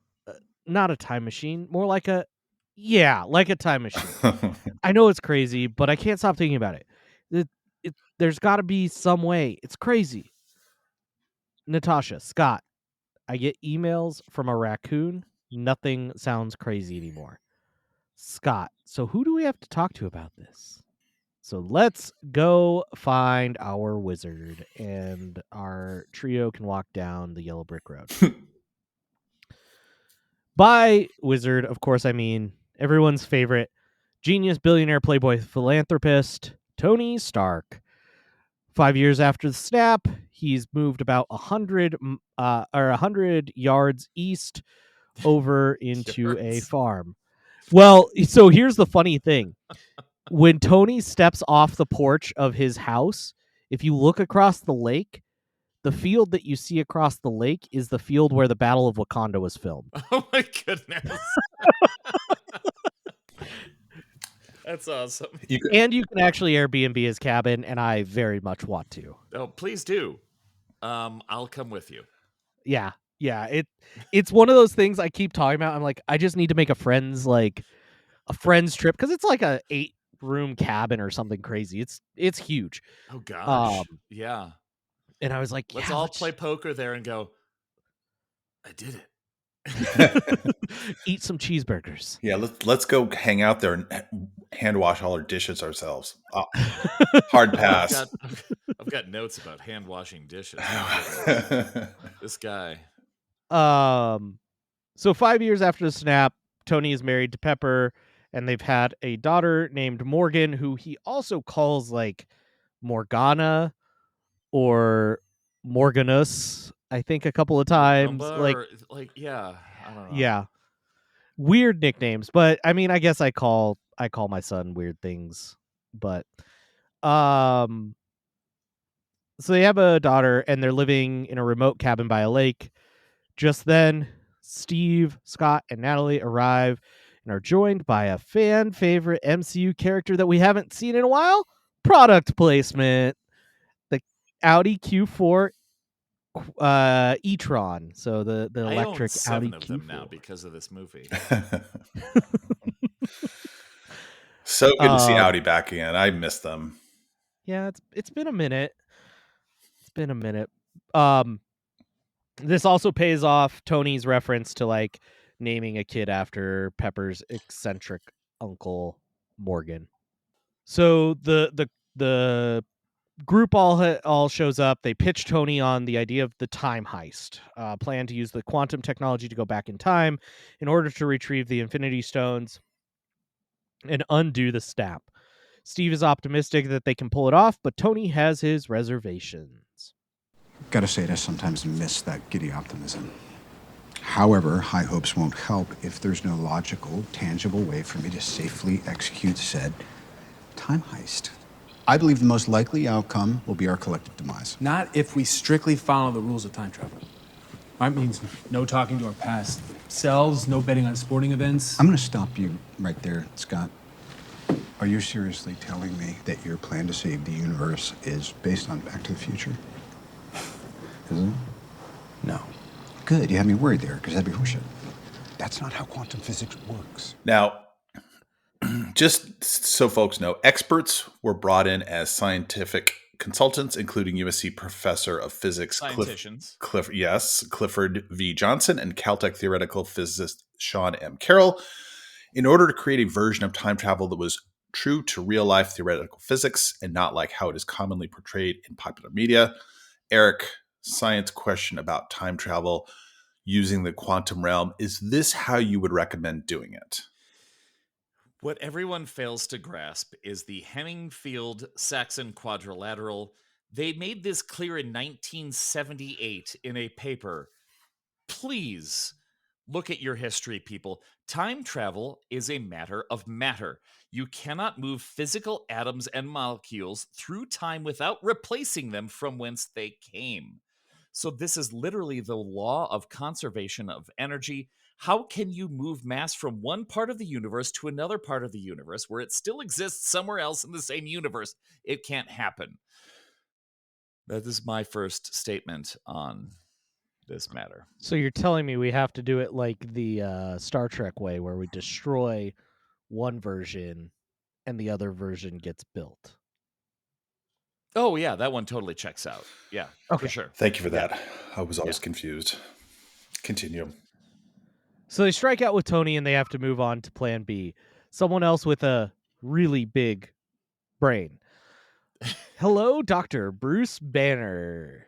Not a time machine, more like like a time machine. I know it's crazy, but I can't stop thinking about it. There's got to be some way. It's crazy. Natasha, Scott, I get emails from a raccoon. Nothing sounds crazy anymore. Scott, so who do we have to talk to about this? So let's go find our wizard, and our trio can walk down the yellow brick road. By wizard, of course, I mean everyone's favorite genius, billionaire, playboy, philanthropist, Tony Stark. 5 years after the snap, he's moved about 100 yards east over into a farm. Well, so here's the funny thing. When Tony steps off the porch of his house, if you look across the lake, the field that you see across the lake is the field where the Battle of Wakanda was filmed.
Oh my goodness. That's awesome.
And you can actually Airbnb his cabin, and I very much want to.
Oh, please do. I'll come with you.
Yeah. It's one of those things I keep talking about. I'm like, I just need to make a friend's trip, because it's like a 8-room cabin or something crazy. It's huge.
Oh gosh. Yeah.
And I was like,
let's all play poker there and go, I did it.
Eat some cheeseburgers.
Yeah, let's go hang out there and hand wash all our dishes ourselves. Hard pass.
I've got notes about hand washing dishes. This guy.
So 5 years after the snap, Tony is married to Pepper, and they've had a daughter named Morgan, who he also calls like Morgana or Morganus, I think, a couple of times.
Yeah, I don't know.
Yeah. Weird nicknames, but I mean, I guess I call my son weird things. But so they have a daughter, and they're living in a remote cabin by a lake. Just then, Steve, Scott, and Natalie arrive and are joined by a fan favorite MCU character that we haven't seen in a while. Product placement. The Audi Q4 e-tron. So the electric
I own 7
Audi
of
Q4
them now because of this movie.
So good to see Audi back again. I miss them.
Yeah, it's been a minute. This also pays off Tony's reference to like naming a kid after Pepper's eccentric uncle Morgan. So the group all shows up. They pitch Tony on the idea of the time heist, plan to use the quantum technology to go back in time in order to retrieve the Infinity Stones and undo the snap. Steve is optimistic that they can pull it off, but Tony has his reservations.
Gotta say, I sometimes miss that giddy optimism. However, high hopes won't help if there's no logical, tangible way for me to safely execute said time heist. I believe the most likely outcome will be our collective demise.
Not if we strictly follow the rules of time travel. That means no talking to our past selves, no betting on sporting events.
I'm gonna stop you right there, Scott. Are you seriously telling me that your plan to save the universe is based on Back to the Future? Is it?
No.
Good, you had me worried there, because that'd be horseshit. That's not how quantum physics works.
Now, just so folks know, experts were brought in as scientific consultants, including USC professor of physics Clifford V. Johnson and Caltech theoretical physicist Sean M. Carroll, in order to create a version of time travel that was true to real-life theoretical physics and not like how it is commonly portrayed in popular media. Erik, science question about time travel using the quantum realm. Is this how you would recommend doing it?
What everyone fails to grasp is the Hemmingfield-Saxon quadrilateral. They made this clear in 1978 in a paper. Please, Look at your history, people. Time travel is a matter of matter. You cannot move physical atoms and molecules through time without replacing them from whence they came. So, this is literally the law of conservation of energy. How can you move mass from one part of the universe to another part of the universe where it still exists somewhere else in the same universe? It can't happen. That is my first statement on this matter.
So you're telling me we have to do it like the Star Trek way, where we destroy one version and the other version gets built.
Oh, yeah, that one totally checks out. Yeah, for
Okay.
sure.
Thank you for
Yeah.
that. I was always confused. Continue.
So they strike out with Tony and they have to move on to plan B. Someone else with a really big brain. Hello, Dr. Bruce Banner.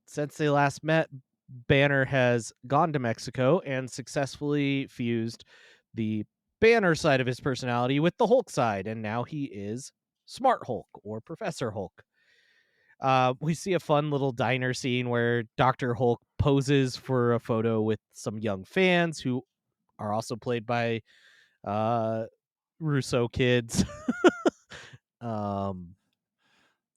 Since they last met, Banner has gone to Mexico and successfully fused the Banner side of his personality with the Hulk side, and now he is Smart Hulk or Professor Hulk. We see a fun little diner scene where Dr. Hulk poses for a photo with some young fans who are also played by Russo kids.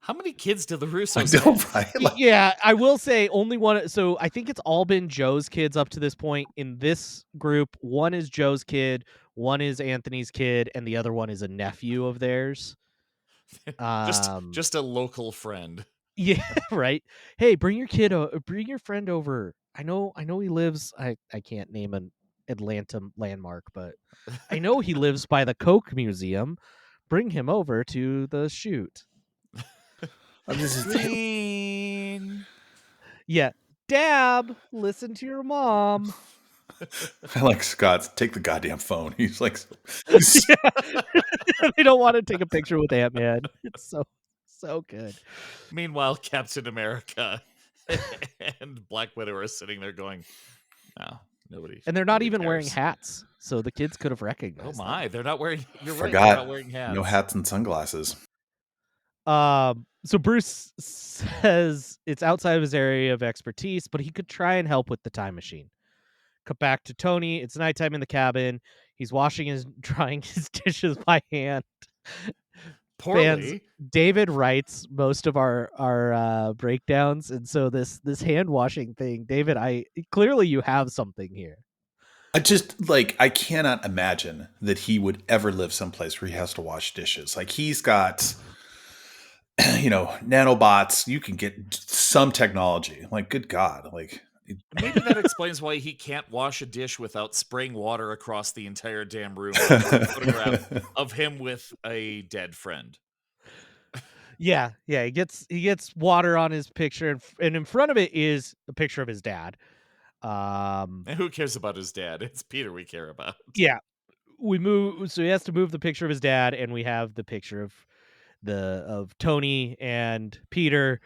How many kids do the
I
Russos
know,
have?
right? Like,
Yeah, I will say only one. So I think it's all been Joe's kids up to this point. In this group, one is Joe's kid, one is Anthony's kid, and the other one is a nephew of theirs.
Just a local friend.
Yeah, right. Hey, bring your kid. Bring your friend over. I know he lives. I can't name an Atlanta landmark, but I know he lives by the Coke Museum. Bring him over to the shoot.
Green.
Yeah, Dab, listen to your mom.
I like Scott's take the goddamn phone. He's like,
They don't want to take a picture with Ant-Man. It's so good.
Meanwhile, Captain America and Black Widow are sitting there going, "No, nobody."
And they're not
nobody
even wearing
cares."
hats, so the kids could have
Oh
recognized
my, they're not wearing. You're right.
forgot.
They're not wearing hats.
No hats and sunglasses.
So Bruce says it's outside of his area of expertise, but he could try and help with the time machine. Cut back to Tony. It's nighttime in the cabin. He's washing his drying his dishes by hand. Fans,
Poorly.
David writes most of our breakdowns, and so this hand washing thing, David, clearly you have something here.
I cannot imagine that he would ever live someplace where he has to wash dishes. Like he's got, nanobots. You can get some technology. Like, good God. Like,
Maybe that explains why he can't wash a dish without spraying water across the entire damn room. A photograph of him with a dead friend.
Yeah. He gets water on his picture, and in front of it is a picture of his dad.
And who cares about his dad? It's Peter we care about.
Yeah, so he has to move the picture of his dad, and we have the picture of Tony and Peter.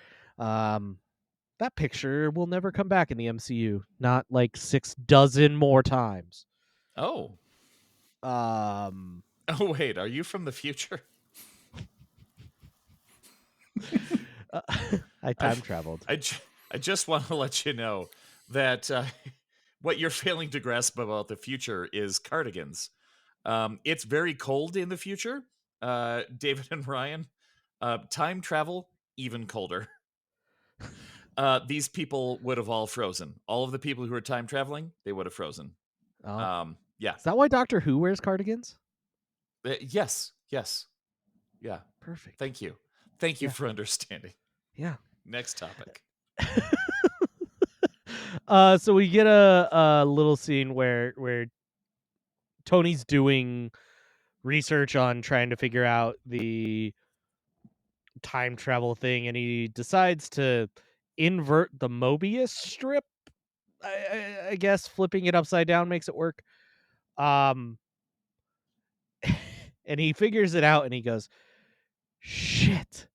That picture will never come back in the MCU. Not like 6 dozen more times.
Oh.
Oh
wait, are you from the future?
I time traveled.
I just want to let you know that what you're failing to grasp about the future is cardigans. It's very cold in the future, David and Ryan. Time travel, even colder. These people would have all frozen. All of the people who are time traveling, they would have frozen.
Oh.
Yeah.
Is that why Doctor Who wears cardigans?
Yes. Yeah.
Perfect.
Thank you for understanding.
Yeah.
Next topic.
So we get a little scene where Tony's doing research on trying to figure out the time travel thing, and he decides to invert the Mobius strip. I guess flipping it upside down makes it work. And he figures it out, and he goes, "Shit!"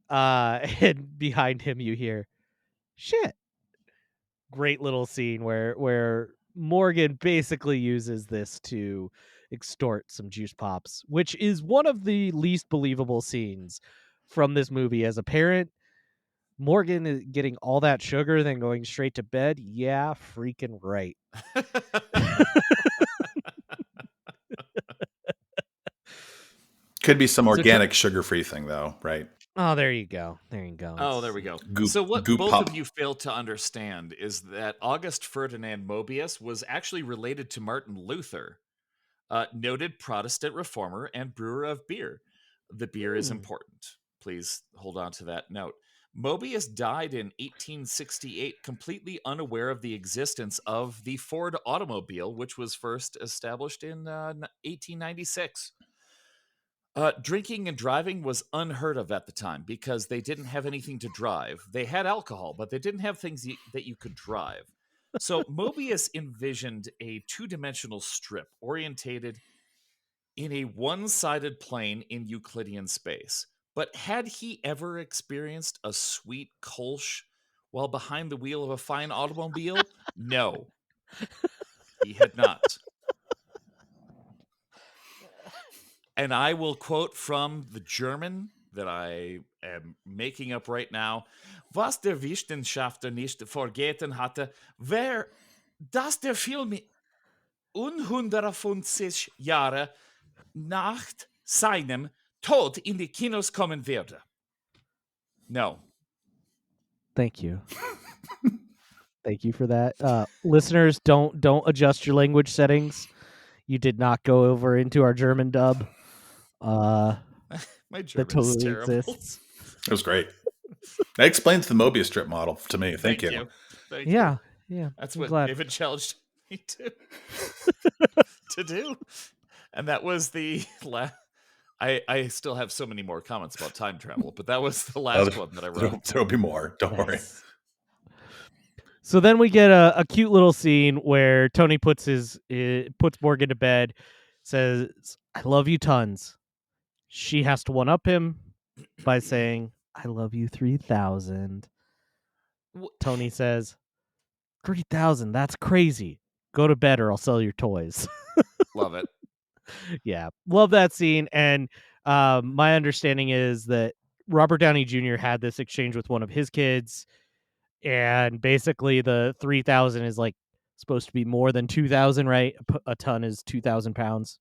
And behind him you hear, "Shit!" Great little scene where Morgan basically uses this to extort some juice pops, which is one of the least believable scenes from this movie. As a parent, Morgan is getting all that sugar, then going straight to bed. Yeah, freaking right.
Could be some
So
organic sugar-free thing though, right?
oh, there you go. There you go.
Oh, there we go.
Goop,
So what
goop
both
pop.
of you fail to understand is that August Ferdinand Mobius was actually related to Martin Luther, noted Protestant reformer and brewer of beer. The beer is important. Please hold on to that note. Mobius died in 1868, completely unaware of the existence of the Ford automobile, which was first established in 1896. Drinking and driving was unheard of at the time because they didn't have anything to drive. They had alcohol, but they didn't have things that you could drive. So Mobius envisioned a two-dimensional strip orientated in a one-sided plane in Euclidean space. But had he ever experienced a sweet Kolsch while behind the wheel of a fine automobile? No, he had not. And I will quote from the German that I am making up right now. Was der Wissenschaftler nicht vergeten hatte, wer dass der Film 150 Jahre nach seinem Tod in die Kinos kommen werde. No.
Thank you. Thank you for that. Listeners, don't adjust your language settings. You did not go over into our German dub.
My
That
German
totally
is terrible.
exists.
It was great. That explains the Mobius strip model to me. Thank you.
Thank
Yeah,
you.
yeah.
That's
I'm
what
glad.
David challenged me to do. And that was the last. I still have so many more comments about time travel, but that was the last one that I wrote.
There'll be more. Don't worry.
Nice. So then we get a cute little scene where Tony puts Morgan to bed, says, "I love you tons." She has to one up him by saying, "I love you 3,000." Tony says, 3,000, that's crazy. Go to bed or I'll sell your toys.
Love it.
Yeah, love that scene. And my understanding is that Robert Downey Jr. had this exchange with one of his kids, and basically the 3,000 is like supposed to be more than 2,000, right? A ton is 2,000 pounds.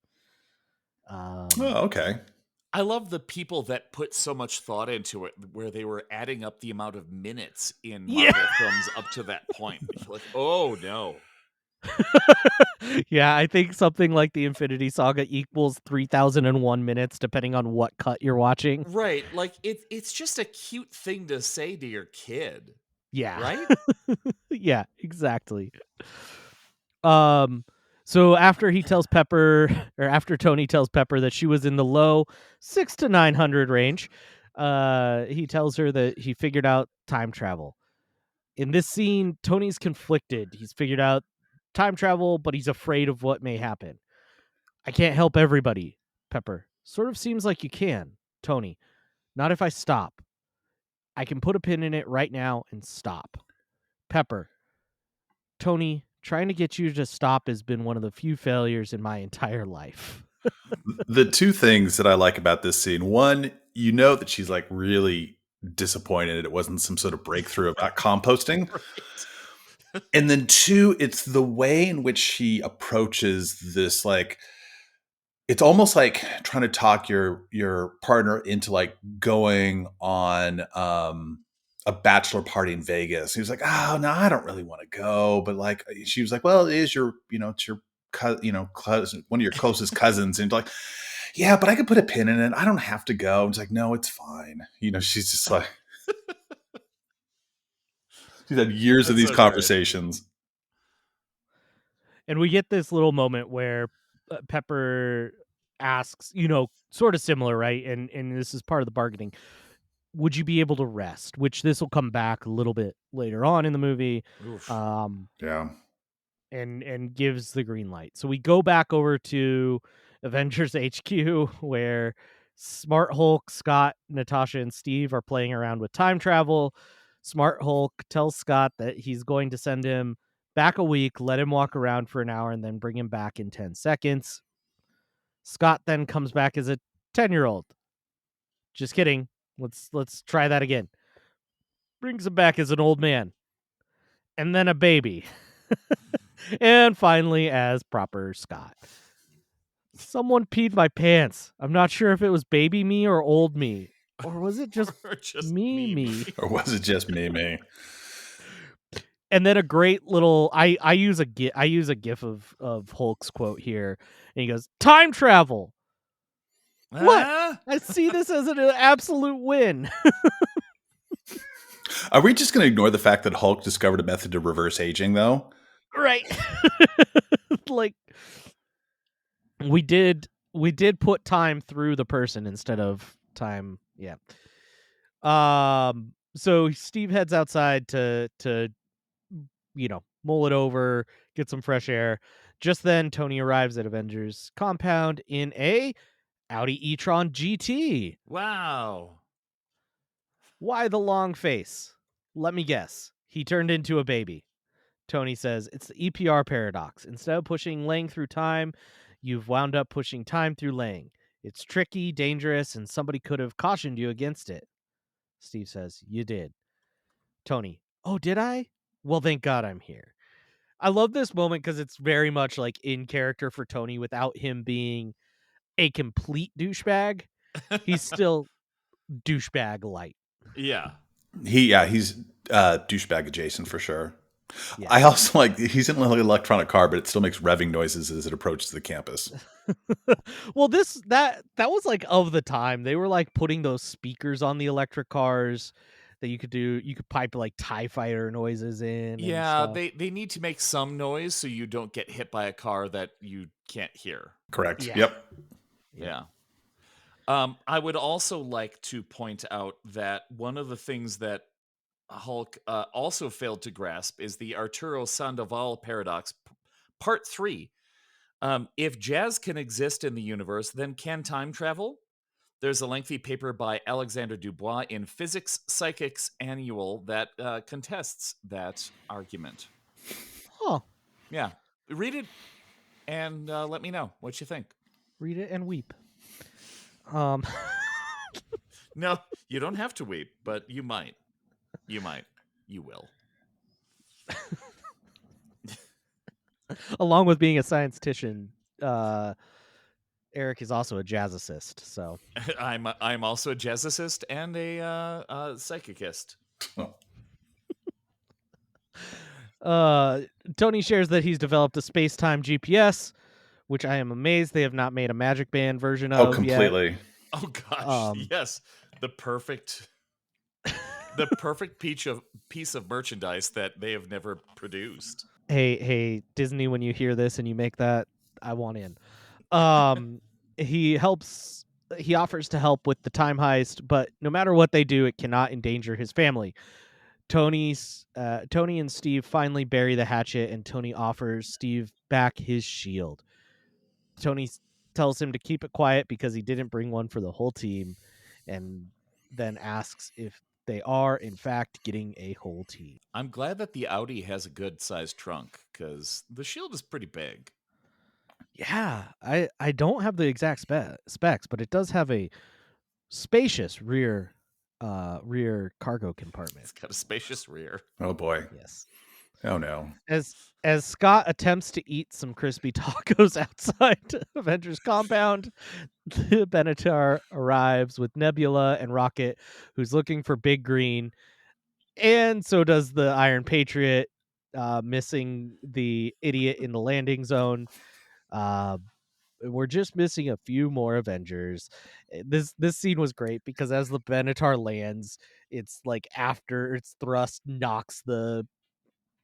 Oh, okay.
I love the people that put so much thought into it, where they were adding up the amount of minutes in Marvel films up to that point. It's like, oh no.
Yeah, I think something like the Infinity Saga equals 3,001 minutes, depending on what cut you're watching.
Right. Like it's just a cute thing to say to your kid.
Yeah.
Right?
Yeah, exactly. So after he tells Pepper, or after Tony tells Pepper that she was in the low 600 to 900 range, he tells her that he figured out time travel. In this scene, Tony's conflicted. He's figured out time travel, but he's afraid of what may happen. I can't help everybody, Pepper. Sort of seems like you can, Tony. Not if I stop. I can put a pin in it right now and stop. Pepper. Tony, trying to get you to stop has been one of the few failures in my entire life.
The two things that I like about this scene, one, you know that she's like really disappointed it wasn't some sort of breakthrough about composting.
Right.
And then two, it's the way in which she approaches this, like, it's almost like trying to talk your partner into like going on a bachelor party in Vegas. He was like, "Oh no, I don't really want to go," but like she was like, "Well, it is your, it's your cousin, one of your closest cousins," and like, "Yeah, but I could put a pin in it. I don't have to go." And it's like, "No, it's fine." She's just like, she's had years of these conversations.
And we get this little moment where Pepper asks, sort of similar, right? And this is part of the bargaining. Would you be able to rest? Which this will come back a little bit later on in the movie.
Oof.
Yeah.
And gives the green light. So we go back over to Avengers HQ, where Smart Hulk, Scott, Natasha, and Steve are playing around with time travel. Smart Hulk tells Scott that he's going to send him back a week, let him walk around for an hour, and then bring him back in 10 seconds. Scott then comes back as a 10-year-old. Just kidding. Let's try that again. brings him back as an old man, and then a baby, and finally as proper Scott. Someone peed my pants. I'm not sure if it was baby me or old me. Or was it just,
Or just
me?
Or was it just me?
And then a great little I use a gif of Hulk's quote here, and he goes, "Time travel. What? I see this as an absolute win."
Are we just going to ignore the fact that Hulk discovered a method to reverse aging, though?
Right. Like we did put time through the person instead of time. Yeah. So Steve heads outside to mull it over, get some fresh air. Just then Tony arrives at Avengers compound in a Audi e-tron GT.
Wow.
Why the long face? Let me guess. He turned into a baby. Tony says, it's the EPR paradox. Instead of pushing Lang through time, you've wound up pushing time through Lang. It's tricky, dangerous, and somebody could have cautioned you against it. Steve says, you did. Tony, oh, did I? Well, thank God I'm here. I love this moment because it's very much like in character for Tony without him being a complete douchebag. He's still douchebag light.
Yeah.
He's douchebag adjacent for sure.
Yeah.
I also like he's in an electronic car, but it still makes revving noises as it approaches the campus.
Well, that was like of the time. They were like putting those speakers on the electric cars that you could pipe like TIE fighter noises in.
Yeah,
and stuff.
they need to make some noise so you don't get hit by a car that you can't hear.
Correct.
Yeah.
Yep.
Yeah. I would also like to point out that one of the things that Hulk also failed to grasp is the Arturo Sandoval paradox, part 3. If jazz can exist in the universe, then can time travel? There's a lengthy paper by Alexander Dubois in Physics Psychics Annual that contests that argument.
Oh,
Yeah. Read it and let me know what you think.
read it and weep.
No, you don't have to weep, but you might. You might. You will.
Along with being a scientist, Erik is also a jazzicist. So
I'm also a jazzicist and a psychicist.
Tony shares that he's developed a space-time GPS, which I am amazed they have not made a Magic Band version of.
Oh, completely.
Yet.
Oh gosh, yes, the perfect piece of merchandise that they have never produced.
Hey, Disney, when you hear this and you make that, I want in. He offers to help with the time heist, but no matter what they do, it cannot endanger his family. Tony and Steve finally bury the hatchet, and Tony offers Steve back his shield. Tony tells him to keep it quiet because he didn't bring one for the whole team, and then asks if they are, in fact, getting a whole team.
I'm glad that the Audi has a good-sized trunk, because the shield is pretty big.
Yeah, I don't have the exact specs, but it does have a spacious rear cargo compartment.
It's got a spacious rear.
Oh boy.
Yes.
Oh no.
As Scott attempts to eat some crispy tacos outside Avengers compound, the Benatar arrives with Nebula and Rocket, who's looking for Big Green, and so does the Iron Patriot, missing the idiot in the landing zone. We're just missing a few more Avengers. This scene was great because as the Benatar lands, it's like after its thrust knocks the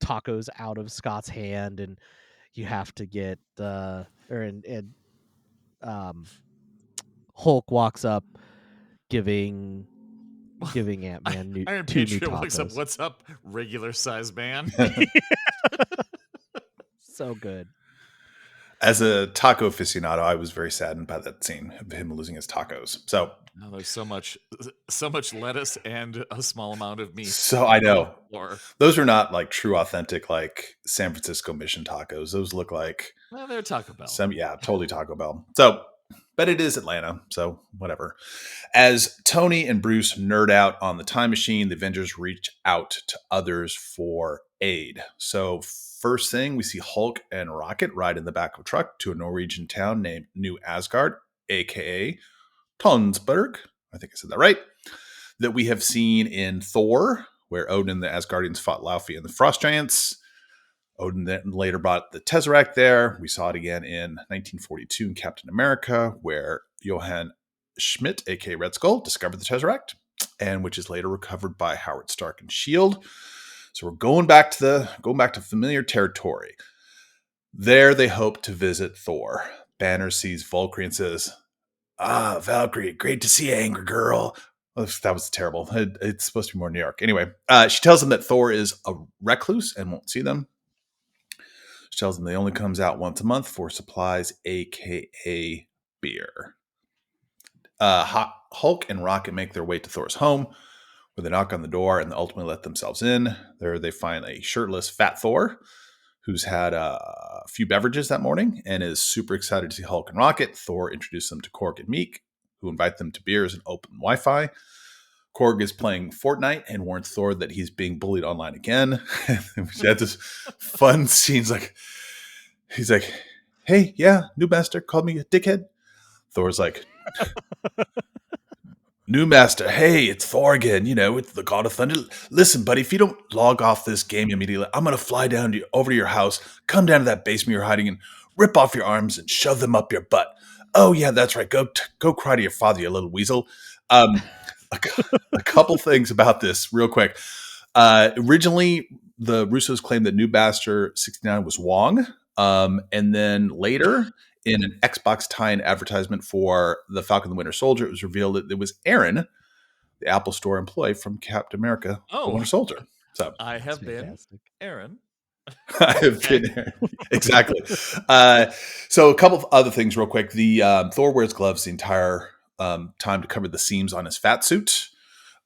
tacos out of Scott's hand, and you have to get Hulk walks up giving Ant-Man
Iron
two new
Patriot walks up.
tacos.
What's up, regular size man?
So good.
As a taco aficionado, I was very saddened by that scene of him losing his tacos. So
There's so much lettuce and a small amount of meat.
So I know
Or
those are not like true, authentic, like San Francisco Mission tacos. Those look like
they're Taco Bell.
totally Taco Bell. So But it is Atlanta, so whatever. As Tony and Bruce nerd out on the time machine, the Avengers reach out to others for aid. So first thing, we see Hulk and Rocket ride in the back of a truck to a Norwegian town named New Asgard, aka Tonsberg. I think I said that right. That we have seen in Thor, where Odin and the Asgardians fought Laufey and the Frost Giants. Odin then later brought the Tesseract there. We saw it again in 1942 in Captain America, where Johann Schmidt, aka Red Skull, discovered the Tesseract, and which is later recovered by Howard Stark and Shield. So we're going back to familiar territory. There, they hope to visit Thor. Banner sees Valkyrie and says, "Ah, Valkyrie, great to see you, angry girl." Oh, that was terrible. It's supposed to be more New York. Anyway, she tells them that Thor is a recluse and won't see them. She tells them they only comes out once a month for supplies, aka beer. Hulk and Rocket make their way to Thor's home, where they knock on the door and ultimately let themselves in. There they find a shirtless fat Thor who's had a few beverages that morning and is super excited to see Hulk and Rocket. Thor introduces them to Korg and Meek, who invite them to beers and open Wi-Fi. Korg is playing Fortnite and warns Thor that he's being bullied online again. We had this fun scenes like, he's like, "Hey, yeah, new master called me a dickhead." Thor's like, "New master, hey, it's Thor again. You know, it's the God of Thunder. Listen, buddy, if you don't log off this game immediately, I'm going to fly down over to your house, come down to that basement you're hiding in, rip off your arms and shove them up your butt. Oh, yeah, that's right. Go cry to your father, you little weasel." A couple things about this real quick. Originally, the Russos claimed that New Master 69 was Wong. And then later, in an Xbox tie-in advertisement for the Falcon and the Winter Soldier, it was revealed that it was Aaron, the Apple Store employee from Captain America, the Winter Soldier. So
I have been Aaron.
I have been Aaron. Exactly. So a couple of other things real quick. The Thor wears gloves the entire time to cover the seams on his fat suit.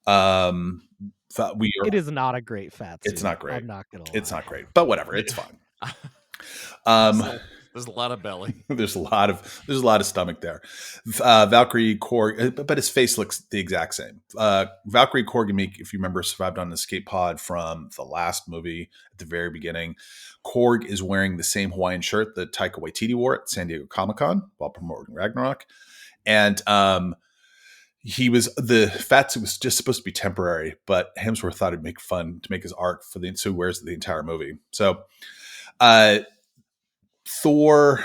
It is not a great fat suit.
It's not great.
I'm not gonna lie.
It's not great, but whatever. It's fine.
There's a lot of belly.
There's a lot of stomach there. Valkyrie, Korg, but his face looks the exact same. Valkyrie, Korg, and Meek, if you remember, survived on an escape pod from the last movie at the very beginning. Korg is wearing the same Hawaiian shirt that Taika Waititi wore at San Diego Comic-Con while promoting Ragnarok. And the fat suit was just supposed to be temporary, but Hemsworth thought it'd make fun to make his arc so he wears the entire movie. So Thor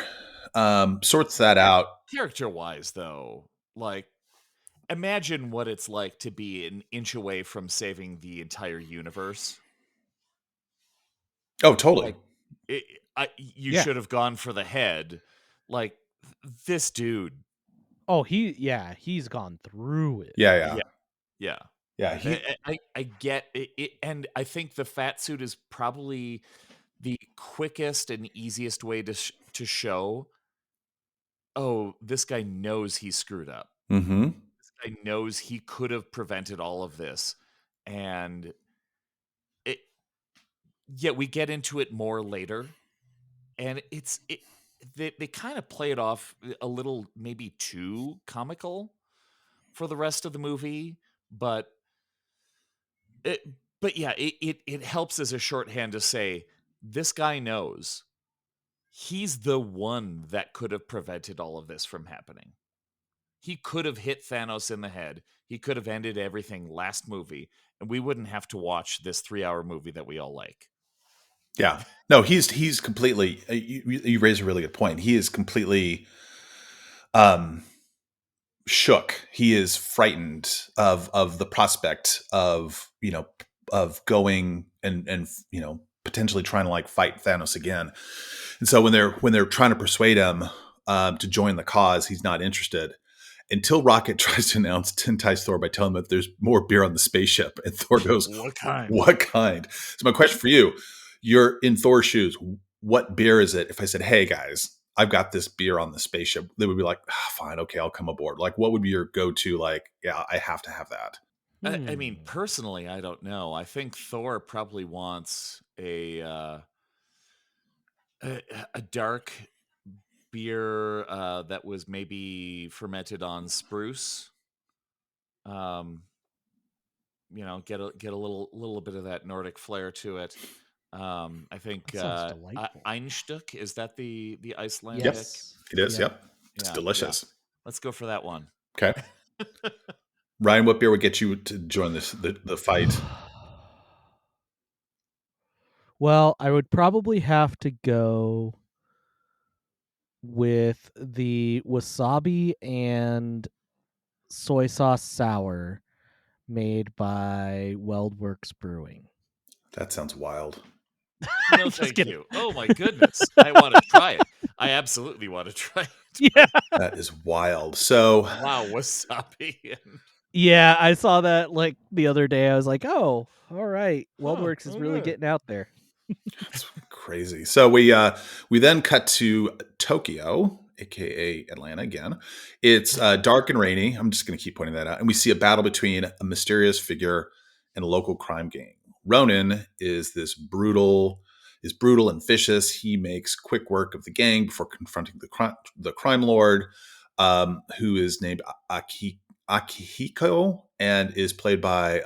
sorts that out.
Character-wise, though, like, imagine what it's like to be an inch away from saving the entire universe.
Oh, totally.
Like, you should have gone for the head. Like, this dude.
Oh, he's gone through it.
Yeah.
I get it, and I think the fat suit is probably the quickest and easiest way to show, oh, this guy knows he's screwed up.
Mm-hmm.
This guy knows he could have prevented all of this, and yet we get into it more later, and they kind of play it off a little, maybe too comical for the rest of the movie, but it helps as a shorthand to say this guy knows he's the one that could have prevented all of this from happening. He could have hit Thanos in the head. He could have ended everything last movie, and we wouldn't have to watch this 3-hour movie that we all like.
Yeah. No, he's completely, you raise a really good point. He is completely shook. He is frightened of the prospect of going and potentially trying to like fight Thanos again. And so when they're trying to persuade him to join the cause, he's not interested until Rocket tries to entice Thor by telling him that there's more beer on the spaceship, and Thor goes,
"What kind?
What kind?" So my question for you: you're in Thor's shoes. What beer is it? If I said, "Hey guys, I've got this beer on the spaceship," they would be like, "Fine, okay, I'll come aboard." Like, what would be your go-to? Like, yeah, I have to have that.
I mean, personally, I don't know. I think Thor probably wants a dark beer that was maybe fermented on spruce. Get a little bit of that Nordic flair to it. I think
That sounds delightful.
Einstück, is that the Icelandic?
Yes.
It is.
Yep.
Yep. It's delicious.
Let's go for that one.
Okay. Ryan, what beer would get you to join the fight?
Well, I would probably have to go with the wasabi and soy sauce sour made by Weldworks Brewing.
That sounds wild.
No, thank you. Oh my goodness. I want to try it. I absolutely want to try it.
Yeah.
That is wild. So
Wow, wasabi.
Yeah, I saw that like the other day. I was like, oh, all right. Weldworks is really getting out there.
That's crazy. So we then cut to Tokyo, aka Atlanta again. It's dark and rainy. I'm just going to keep pointing that out. And we see a battle between a mysterious figure and a local crime gang. Ronan is brutal and vicious. He makes quick work of the gang before confronting the crime lord, who is named Akihiko and is played by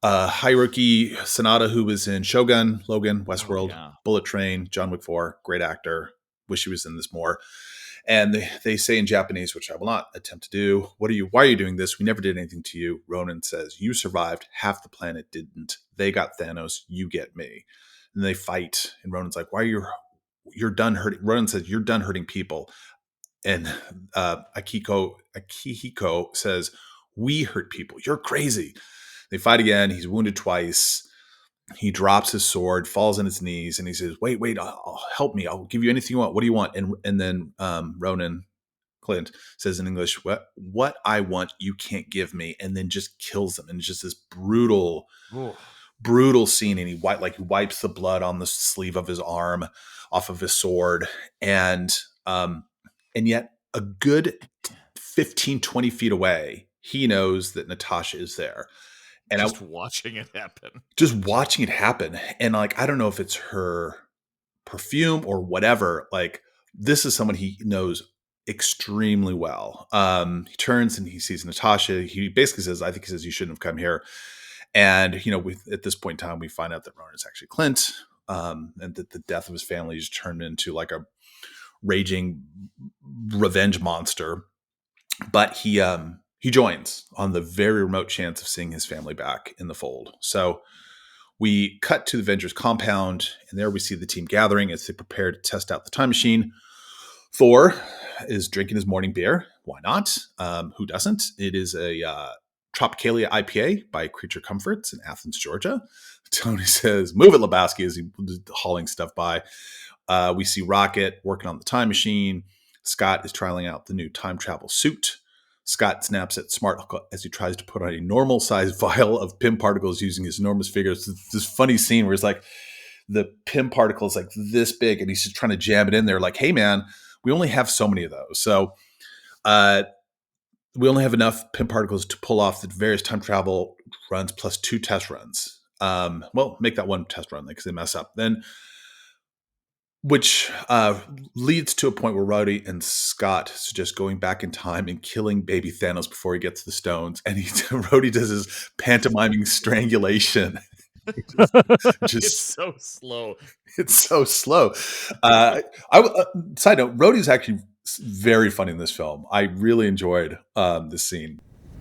Hiroki Sanada, who was in Shogun, Logan, Westworld, Bullet Train, John Wick 4, great actor. Wish he was in this more. And they say in Japanese, which I will not attempt to do, why are you doing this? We never did anything to you. Ronan says, you survived. Half the planet didn't. They got Thanos. You get me. And they fight. And Ronan's like, you're done hurting. Ronan says, you're done hurting people. And Akihiko says, we hurt people. You're crazy. They fight again. He's wounded twice. He drops his sword, falls on his knees, and he says, wait, I'll help me. I'll give you anything you want. What do you want? And then Ronan Clint says in English, what I want, you can't give me, and then just kills him. And it's just this brutal scene. And he wipes the blood on the sleeve of his arm off of his sword. And yet a good 15, 20 feet away, he knows that Natasha is there. And
watching it happen.
Just watching it happen. And like, I don't know if it's her perfume or whatever. Like, this is someone he knows extremely well. He turns and he sees Natasha. He basically says, you shouldn't have come here. And, at this point in time, we find out that Ronan is actually Clint, and that the death of his family is turned into like a raging revenge monster. But he joins on the very remote chance of seeing his family back in the fold. So we cut to the Avengers compound, and there we see the team gathering as they prepare to test out the time machine. Thor is drinking his morning beer. Why not? Who doesn't? It is a Tropicalia IPA by Creature Comforts in Athens, Georgia. Tony says, move it, Lebowski, as he's hauling stuff by. We see Rocket working on the time machine. Scott is trialing out the new time travel suit. Scott snaps at Smart as he tries to put on a normal-sized vial of Pym particles using his enormous fingers. It's this funny scene where it's like the Pym particle is like this big, and he's just trying to jam it in there. Like, hey, man, we only have so many of those. So we only have enough Pym particles to pull off the various time travel runs plus 2 test runs. Well, make that one test run because they mess up. Then, which leads to a point where Rhodey and Scott suggest going back in time and killing baby Thanos before he gets the stones. And Rhodey does his pantomiming strangulation.
It's so slow.
It's so slow. Side note, Rhodey's actually very funny in this film. I really enjoyed this scene.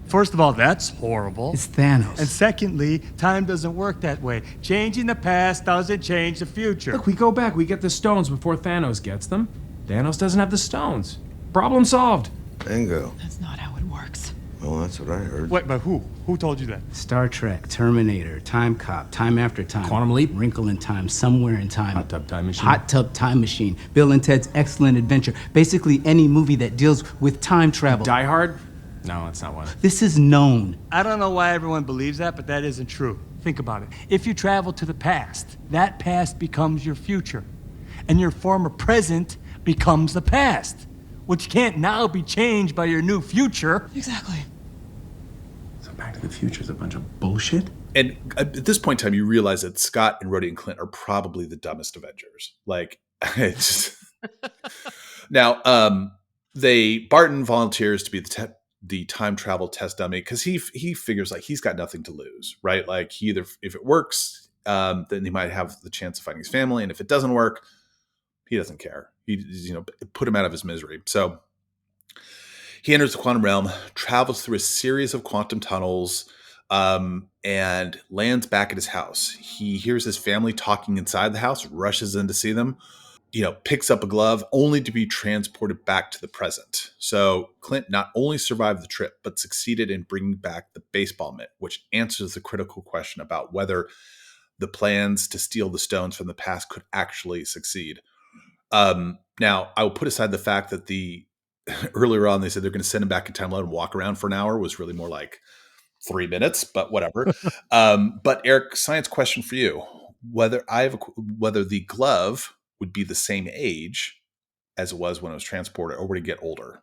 First of all, that's horrible.
It's Thanos.
And secondly, time doesn't work that way. Changing the past doesn't change the future.
Look, we go back, we get the stones before Thanos gets them. Thanos doesn't have the stones. Problem solved.
Bingo.
That's not how it works.
Well, that's what I heard.
Wait, but who? Who told you that?
Star Trek, Terminator, Time Cop, Time After Time.
Quantum Leap.
Wrinkle in Time, Somewhere in Time.
Hot Tub Time Machine.
Hot Tub Time Machine. Bill and Ted's Excellent Adventure. Basically any movie that deals with time travel.
Die Hard? No, that's not one.
This is known.
I don't know why everyone believes that, but that isn't true. Think about it. If you travel to the past, that past becomes your future. And your former present becomes the past, which can't now be changed by your new future.
Exactly.
So Back to the Future is a bunch of bullshit?
And at this point in time, you realize that Scott and Rhodey and Clint are probably the dumbest Avengers. Like, it's just... Now, Barton volunteers to be the time travel test dummy because he figures like he's got nothing to lose, right? Like he either if it works, then he might have the chance of finding his family, and if it doesn't work, he doesn't care. He put him out of his misery. So he enters the quantum realm, travels through a series of quantum tunnels, and lands back at his house. He hears his family talking inside the house, rushes in to see them, picks up a glove only to be transported back to the present. So Clint not only survived the trip, but succeeded in bringing back the baseball mitt, which answers the critical question about whether the plans to steal the stones from the past could actually succeed. Now, I will put aside the fact that earlier on they said they're going to send him back in time, let him walk around for an hour, was really more like 3 minutes, but whatever. But Erik, science question for you: whether the glove would be the same age as it was when it was transported, or would it get older?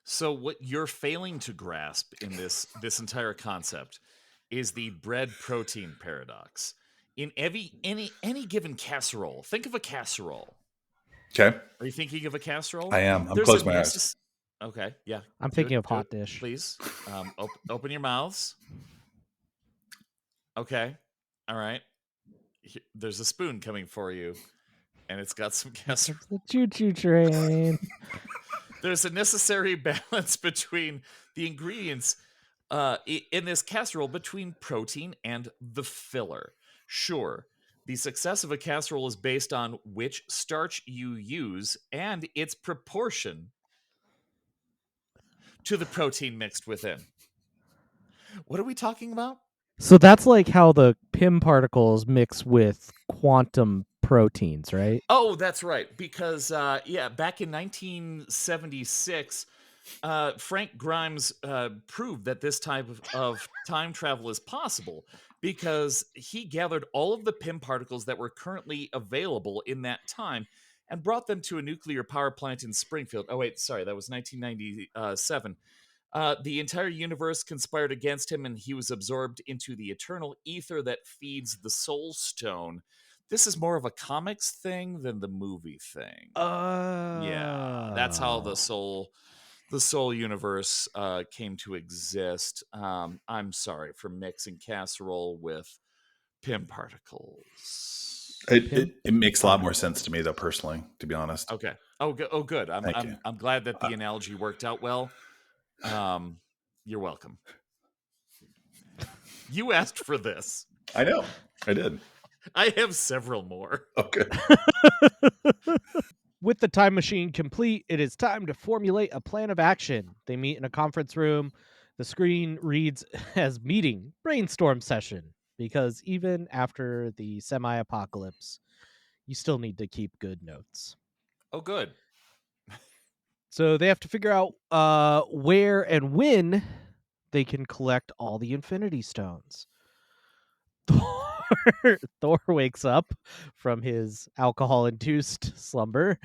So what you're failing to grasp in this entire concept is the bread protein paradox. In any given casserole, think of a casserole.
Okay.
Are you thinking of a casserole?
I am. I'm closing my eyes.
Okay, yeah.
I'm thinking of hot dish.
Please, open your mouths. Okay, all right. There's a spoon coming for you, and it's got some casserole.
The choo-choo train.
There's a necessary balance between the ingredients in this casserole between protein and the filler. Sure, the success of a casserole is based on which starch you use and its proportion to the protein mixed within. What are we talking about?
So that's like how the Pym particles mix with quantum proteins, right?
Oh, that's right. Because, back in 1976, Frank Grimes proved that this type of time travel is possible because he gathered all of the Pym particles that were currently available in that time and brought them to a nuclear power plant in Springfield. Oh, wait, sorry, that was 1997. The entire universe conspired against him, and he was absorbed into the eternal ether that feeds the Soul Stone. This is more of a comics thing than the movie thing. Yeah, that's how the Soul universe came to exist. I'm sorry for mixing casserole with Pym particles.
It makes a lot more sense to me, though, personally, to be honest.
Okay. Oh, good. I'm glad that the analogy worked out well. You're welcome. You asked for this.
I know. I did.
I have several more.
Okay.
With the time machine complete, it is time to formulate a plan of action. They meet in a conference room. The screen reads as meeting, brainstorm session, because even after the semi-apocalypse, you still need to keep good notes.
Oh, good.
So they have to figure out where and when they can collect all the Infinity Stones. Thor wakes up from his alcohol-induced slumber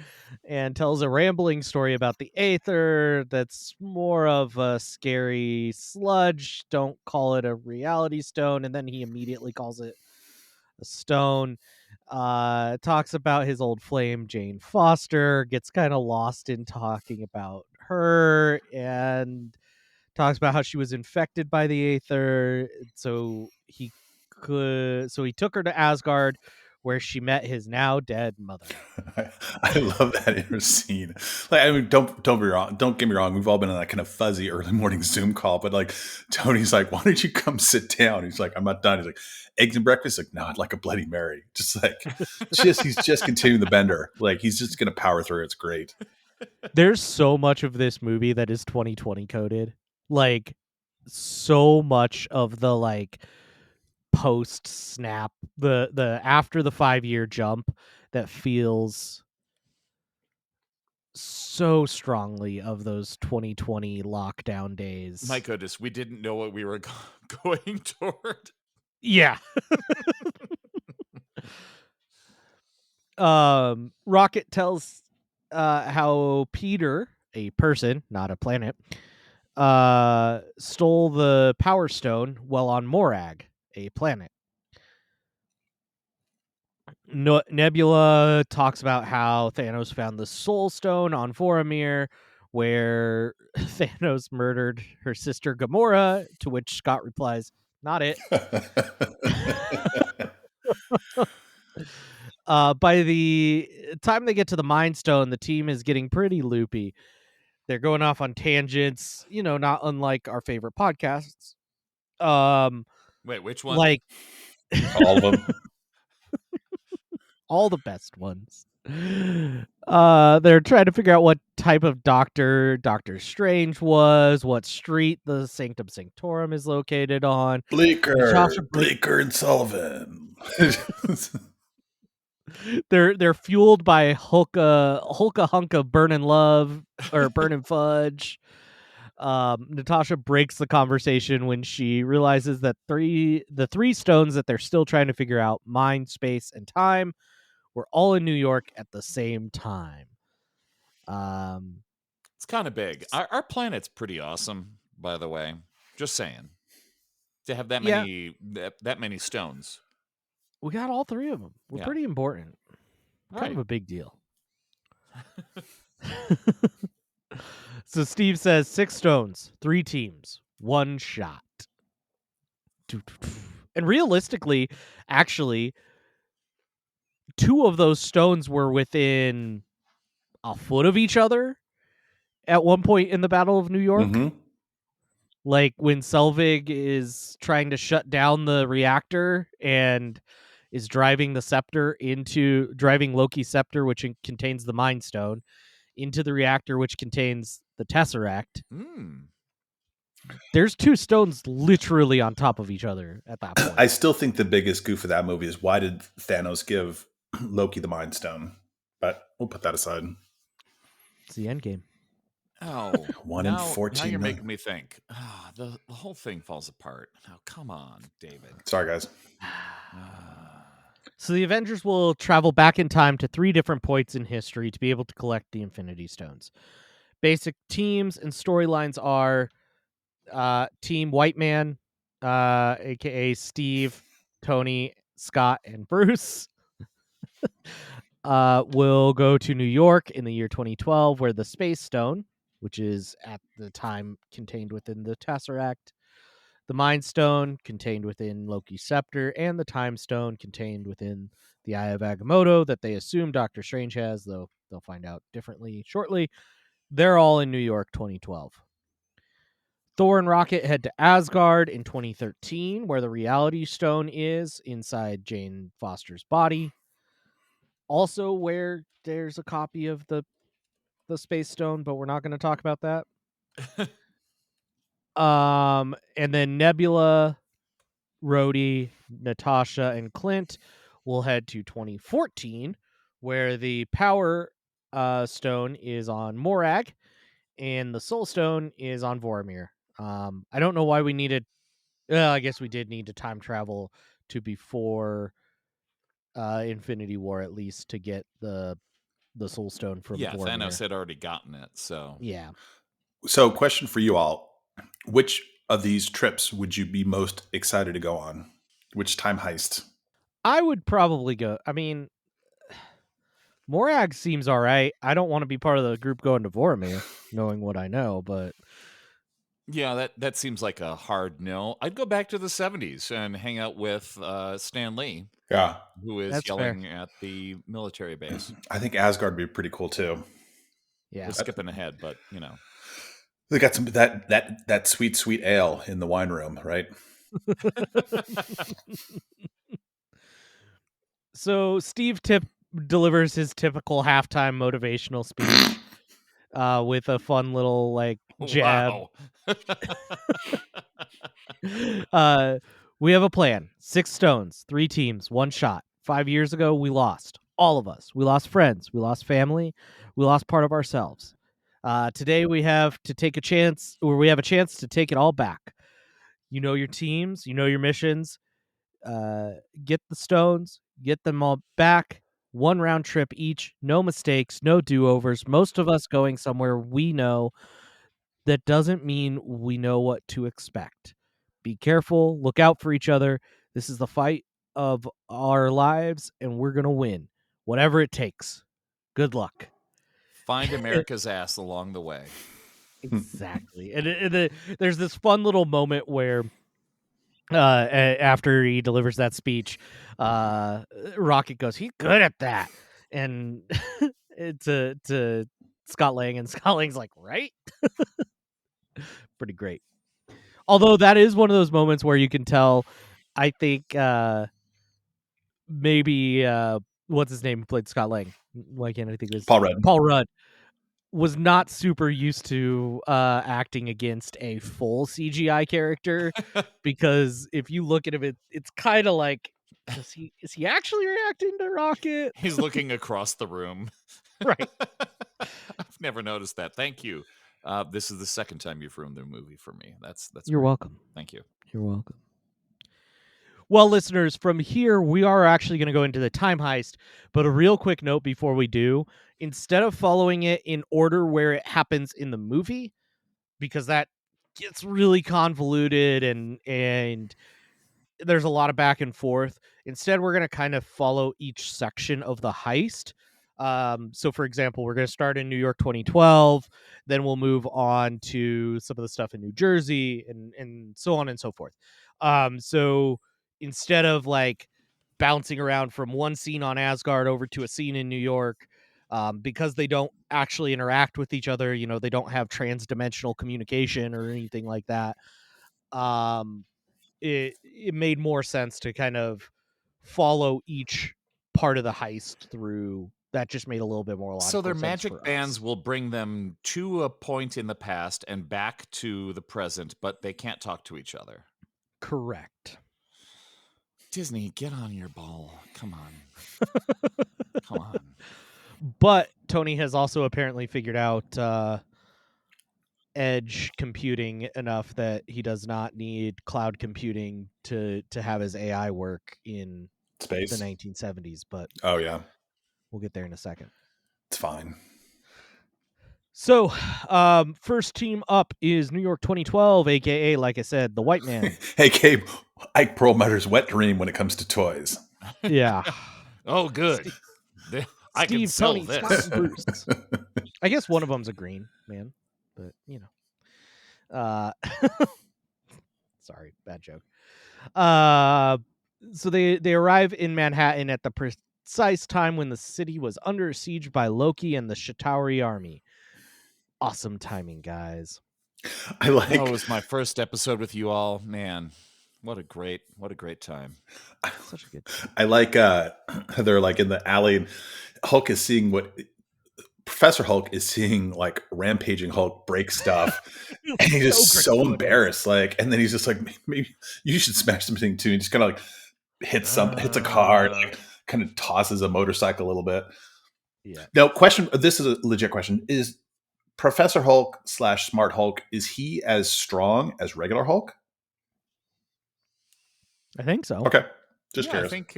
and tells a rambling story about the Aether that's more of a scary sludge. Don't call it a reality stone. And then he immediately calls it a stone. Talks about his old flame, Jane Foster, gets kind of lost in talking about her, and talks about how she was infected by the Aether. So he took her to Asgard, where she met his now dead mother.
I love that inner scene. Like, I mean, don't be wrong. Don't get me wrong. We've all been on that kind of fuzzy early morning Zoom call, but like Tony's like, "Why don't you come sit down?" He's like, "I'm not done." He's like, "Eggs and breakfast?" Like, "No, I'd like a Bloody Mary." Just like, he's just continuing the bender. Like, he's just gonna power through. It's great.
There's so much of this movie that is 2020 coded. Like, so much of the like post snap, the after the 5-year jump, that feels so strongly of those 2020 lockdown days.
My goodness, we didn't know what we were going toward.
Yeah. Rocket tells how Peter, a person, not a planet, stole the Power Stone while on Morag, a planet. Nebula talks about how Thanos found the Soul Stone on Vormir, where Thanos murdered her sister Gamora, to which Scott replies, "Not it." By the time they get to the Mind Stone, the team is getting pretty loopy. They're going off on tangents, not unlike our favorite podcasts.
Wait, which one?
Like
All of them.
all the best ones. They're trying to figure out what type of Doctor Strange was, what street the Sanctum Sanctorum is located on.
Bleeker and Sullivan.
They're fueled by Hulka hunk of burning love or burning fudge. Natasha breaks the conversation when she realizes that the three stones that they're still trying to figure out, mind, space, and time, were all in New York at the same time.
It's kind of big. Our planet's pretty awesome, by the way. Just saying. To have that many that many stones.
We got all three of them. We're pretty important. Kind of a big deal. So Steve says 6 stones, 3 teams, 1 shot. And realistically, actually, 2 of those stones were within a foot of each other at one point in the Battle of New York.
Mm-hmm.
Like when Selvig is trying to shut down the reactor and is driving Loki's scepter, which contains the Mind Stone, into the reactor, which contains the Tesseract. There's 2 stones literally on top of each other at that point.
I still think the biggest goof of that movie is why did Thanos give Loki the Mind Stone? But we'll put that aside.
It's the Endgame.
Oh,
1 in 14.
Now you're making me think. The whole thing falls apart. Now, come on, David.
Sorry, guys.
So the Avengers will travel back in time to 3 different points in history to be able to collect the Infinity Stones. Basic teams and storylines are Team White Man, aka Steve, Tony, Scott, and Bruce. Will go to New York in the year 2012, where the Space Stone, which is at the time contained within the Tesseract, the Mind Stone contained within Loki's scepter, and the Time Stone contained within the Eye of Agamotto that they assume Doctor Strange has, though they'll find out differently shortly. They're all in New York 2012. Thor and Rocket head to Asgard in 2013, where the Reality Stone is inside Jane Foster's body. Also where there's a copy of the Space Stone, but we're not going to talk about that. And then Nebula, Rhodey, Natasha, and Clint will head to 2014, where the Power Stone is on Morag, and the Soul Stone is on Vormir. I don't know why we needed... I guess we did need to time travel to before Infinity War, at least, to get the Soul Stone from Vormir.
Thanos had already gotten it, so...
Yeah.
So, question for you all. Which of these trips would you be most excited to go on? Which time heist?
I would probably go... I mean, Morag seems all right. I don't want to be part of the group going to Vormir, knowing what I know, but...
Yeah, that seems like a hard no. I'd go back to the 70s and hang out with Stan Lee.
Yeah.
Who is
That's
yelling
fair.
at the military base.
I think Asgard would be pretty cool, too.
Yeah.
We're skipping ahead, but, you know.
They got some that sweet, sweet ale in the wine room, right?
So Steve delivers his typical halftime motivational speech with a fun little jab.
Wow.
We have a plan. 6 stones, 3 teams, 1 shot. 5 years ago, we lost. All of us. We lost friends. We lost family. We lost part of ourselves. Today we have to take a chance, or we have a chance to take it all back. You know your teams. You know your missions. Get the stones. Get them all back. 1 round trip each. No mistakes. No do-overs. Most of us going somewhere we know. That doesn't mean we know what to expect. Be careful. Look out for each other. This is the fight of our lives, and we're gonna win, whatever it takes. Good luck.
Find America's ass along the way.
Exactly. And there's this fun little moment where after he delivers that speech, Rocket goes, "He's good at that," and to Scott Lang, and Scott Lang's like, "Right." Pretty great. Although that is one of those moments where you can tell, I think maybe what's his name who played Scott Lang? Why can't I think of his
Paul Rudd.
Paul Rudd was not super used to acting against a full CGI character, because if you look at him, it's kind of like, is he actually reacting to Rocket?
He's looking across the room.
Right.
I've never noticed that. Thank you. This is the second time you've ruined the movie for me. That's
You're
great.
welcome.
Thank you.
You're welcome. Well, listeners, from here, we are actually going to go into the time heist. But a real quick note before we do, instead of following it in order where it happens in the movie, because that gets really convoluted and there's a lot of back and forth. Instead, we're going to kind of follow each section of the heist. So, for example, we're going to start in New York 2012. Then we'll move on to some of the stuff in New Jersey and so on and so forth. So instead of like bouncing around from one scene on Asgard over to a scene in New York, because they don't actually interact with each other, they don't have trans-dimensional communication or anything like that. It made more sense to kind of follow each part of the heist through. That just made a little bit more logical
So their
sense
magic
for
bands
us.
will bring them to a point in the past and back to the present, but they can't talk to each other.
Correct.
Disney, get on your ball. Come on. Come on.
But Tony has also apparently figured out edge computing enough that he does not need cloud computing to have his AI work in
Space.
the 1970s. But
Oh, yeah.
we'll get there in a second.
It's fine.
So, first team up is New York 2012, aka, like I said, the White Man.
Hey, Gabe, Ike Perlmutter's wet dream when it comes to toys.
Yeah.
Oh, good. I can
Steve,
sell
Tony,
this.
Scott, and Bruce. I guess one of them's a green man, but sorry, bad joke. So they arrive in Manhattan at the precise time when the city was under siege by Loki and the Chitauri army. Awesome timing, guys.
I like.
That was my first episode with you all. Man, what a great time.
Such a good time.
I like they're like in the alley and Hulk is seeing what Professor Hulk is seeing, like rampaging Hulk break stuff. And he's just so embarrassed. Like, and then he's just like, maybe you should smash something too. And just kind of like hits a car, like kind of tosses a motorcycle a little bit.
Yeah.
Now, question, this is a legit question. Is Professor Hulk / Smart Hulk, is he as strong as regular Hulk?
I think so.
Okay. Just curious.
I think,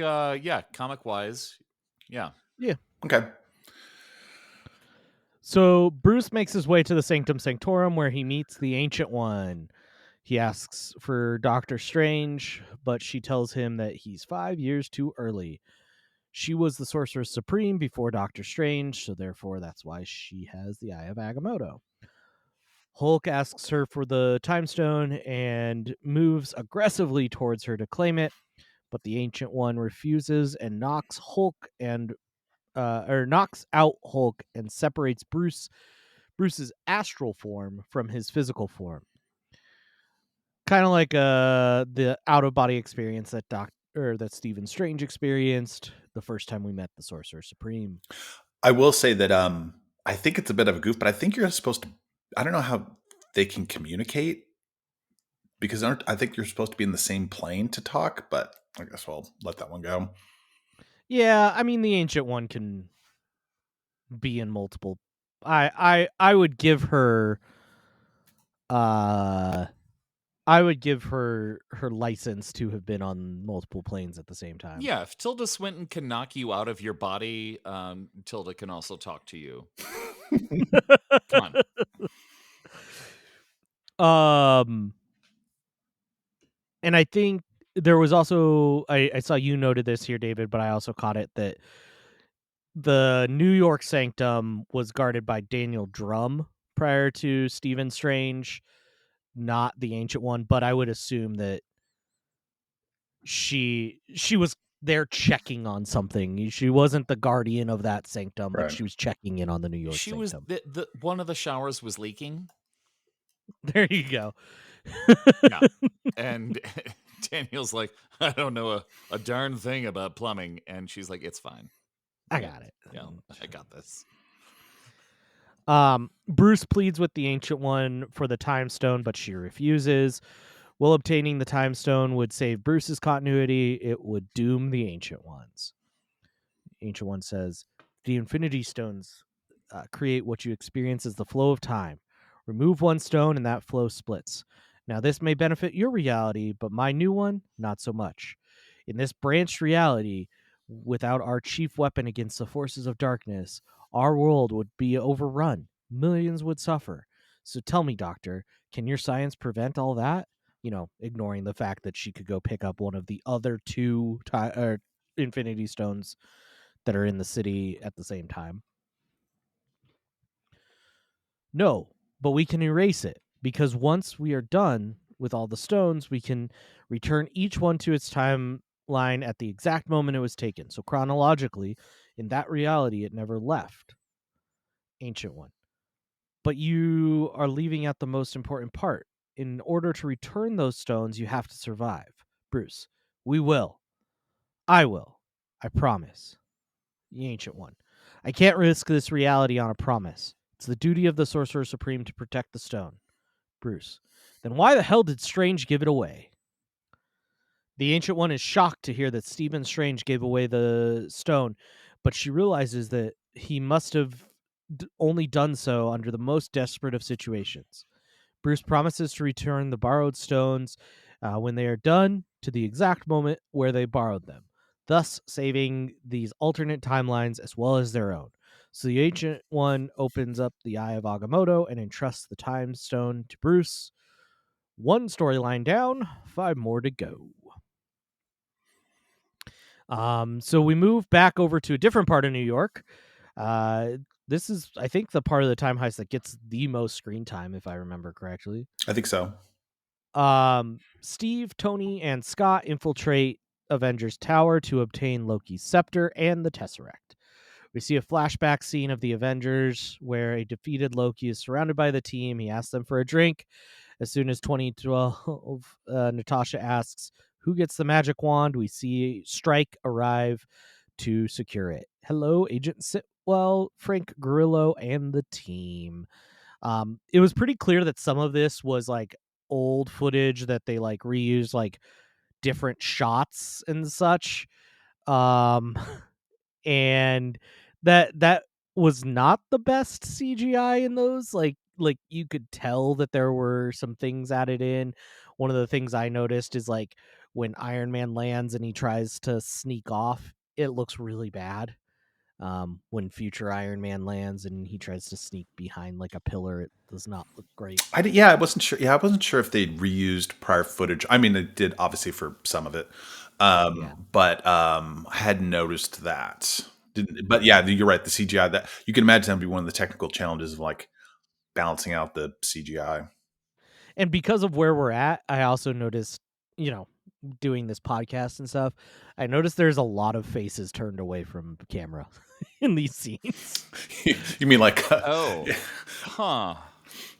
comic wise. Yeah.
Yeah.
Okay.
So Bruce makes his way to the Sanctum Sanctorum where he meets the Ancient One. He asks for Doctor Strange, but she tells him that he's 5 years too early. She was the Sorcerer Supreme before Doctor Strange, so therefore that's why she has the Eye of Agamotto. Hulk asks her for the Time Stone and moves aggressively towards her to claim it, but the Ancient One refuses and knocks out Hulk and separates Bruce's astral form from his physical form. Kind of like the out of body experience that Stephen Strange experienced the first time we met the Sorcerer Supreme.
I will say that I think it's a bit of a goof, but I think you're supposed to. I don't know how they can communicate because I think you're supposed to be in the same plane to talk. But I guess we'll let that one go.
Yeah, I mean the Ancient One can be in multiple. I would give her. I would give her license to have been on multiple planes at the same time.
Yeah, if Tilda Swinton can knock you out of your body, Tilda can also talk to you. Come
on. And I think there was also I saw you noted this here, David, but I also caught it that the New York Sanctum was guarded by Daniel Drum prior to Stephen Strange, not the Ancient One, but I would assume that she was there checking on something. She wasn't the guardian of that sanctum, but
Right.
she was checking in on the New York
She was
Sanctum.
the one of the showers was leaking.
There you go.
Yeah. And Daniel's like, I don't know a darn thing about plumbing. And she's like, it's fine.
I got it.
Yeah, I got this.
Bruce pleads with the Ancient One for the Time Stone, but she refuses. While obtaining the Time Stone would save Bruce's continuity, it would doom the Ancient Ones. The Ancient One says, the Infinity Stones create what you experience as the flow of time. Remove one stone and that flow splits. Now, this may benefit your reality, but my new one, not so much. In this branched reality, without our chief weapon against the forces of darkness, our world would be overrun. Millions would suffer. So tell me, Doctor, can your science prevent all that? Ignoring the fact that she could go pick up one of the other two Infinity Stones that are in the city at the same time. No, but we can erase it, because once we are done with all the stones, we can return each one to its timeline at the exact moment it was taken. So chronologically, in that reality, it never left. Ancient One. But you are leaving out the most important part. In order to return those stones, you have to survive. Bruce, we will. I will. I promise. The Ancient One. I can't risk this reality on a promise. It's the duty of the Sorcerer Supreme to protect the stone. Bruce. Then why the hell did Strange give it away? The Ancient One is shocked to hear that Stephen Strange gave away the stone, but she realizes that he must have only done so under the most desperate of situations. Bruce promises to return the borrowed stones when they are done to the exact moment where they borrowed them, thus saving these alternate timelines as well as their own. So the Ancient One opens up the Eye of Agamotto and entrusts the Time Stone to Bruce. One storyline down, 5 more to go. So we move back over to a different part of New York. This is, I think, the part of the time heist that gets the most screen time, if I remember correctly.
I think so.
Steve, Tony, and Scott infiltrate Avengers Tower to obtain Loki's scepter and the Tesseract. We see a flashback scene of the Avengers where a defeated Loki is surrounded by the team. He asks them for a drink. As soon as 2012, Natasha asks, who gets the magic wand? We see Strike arrive to secure it. Hello, Agent Sitwell, Frank Grillo, and the team. It was pretty clear that some of this was like old footage that they like reused like different shots and such. And that was not the best CGI in those. Like you could tell that there were some things added in. One of the things I noticed is like when Iron Man lands and he tries to sneak off, it looks really bad. When future Iron Man lands and he tries to sneak behind like a pillar, it does not look great.
I wasn't sure. Yeah, I wasn't sure if they'd reused prior footage. I mean, they did obviously for some of it, but I hadn't noticed that. But yeah, you're right. The CGI, that you can imagine, that would be one of the technical challenges of like balancing out the CGI.
And because of where we're at, I also noticed, doing this podcast and stuff, I noticed there's a lot of faces turned away from camera in these scenes.
You mean like
Huh?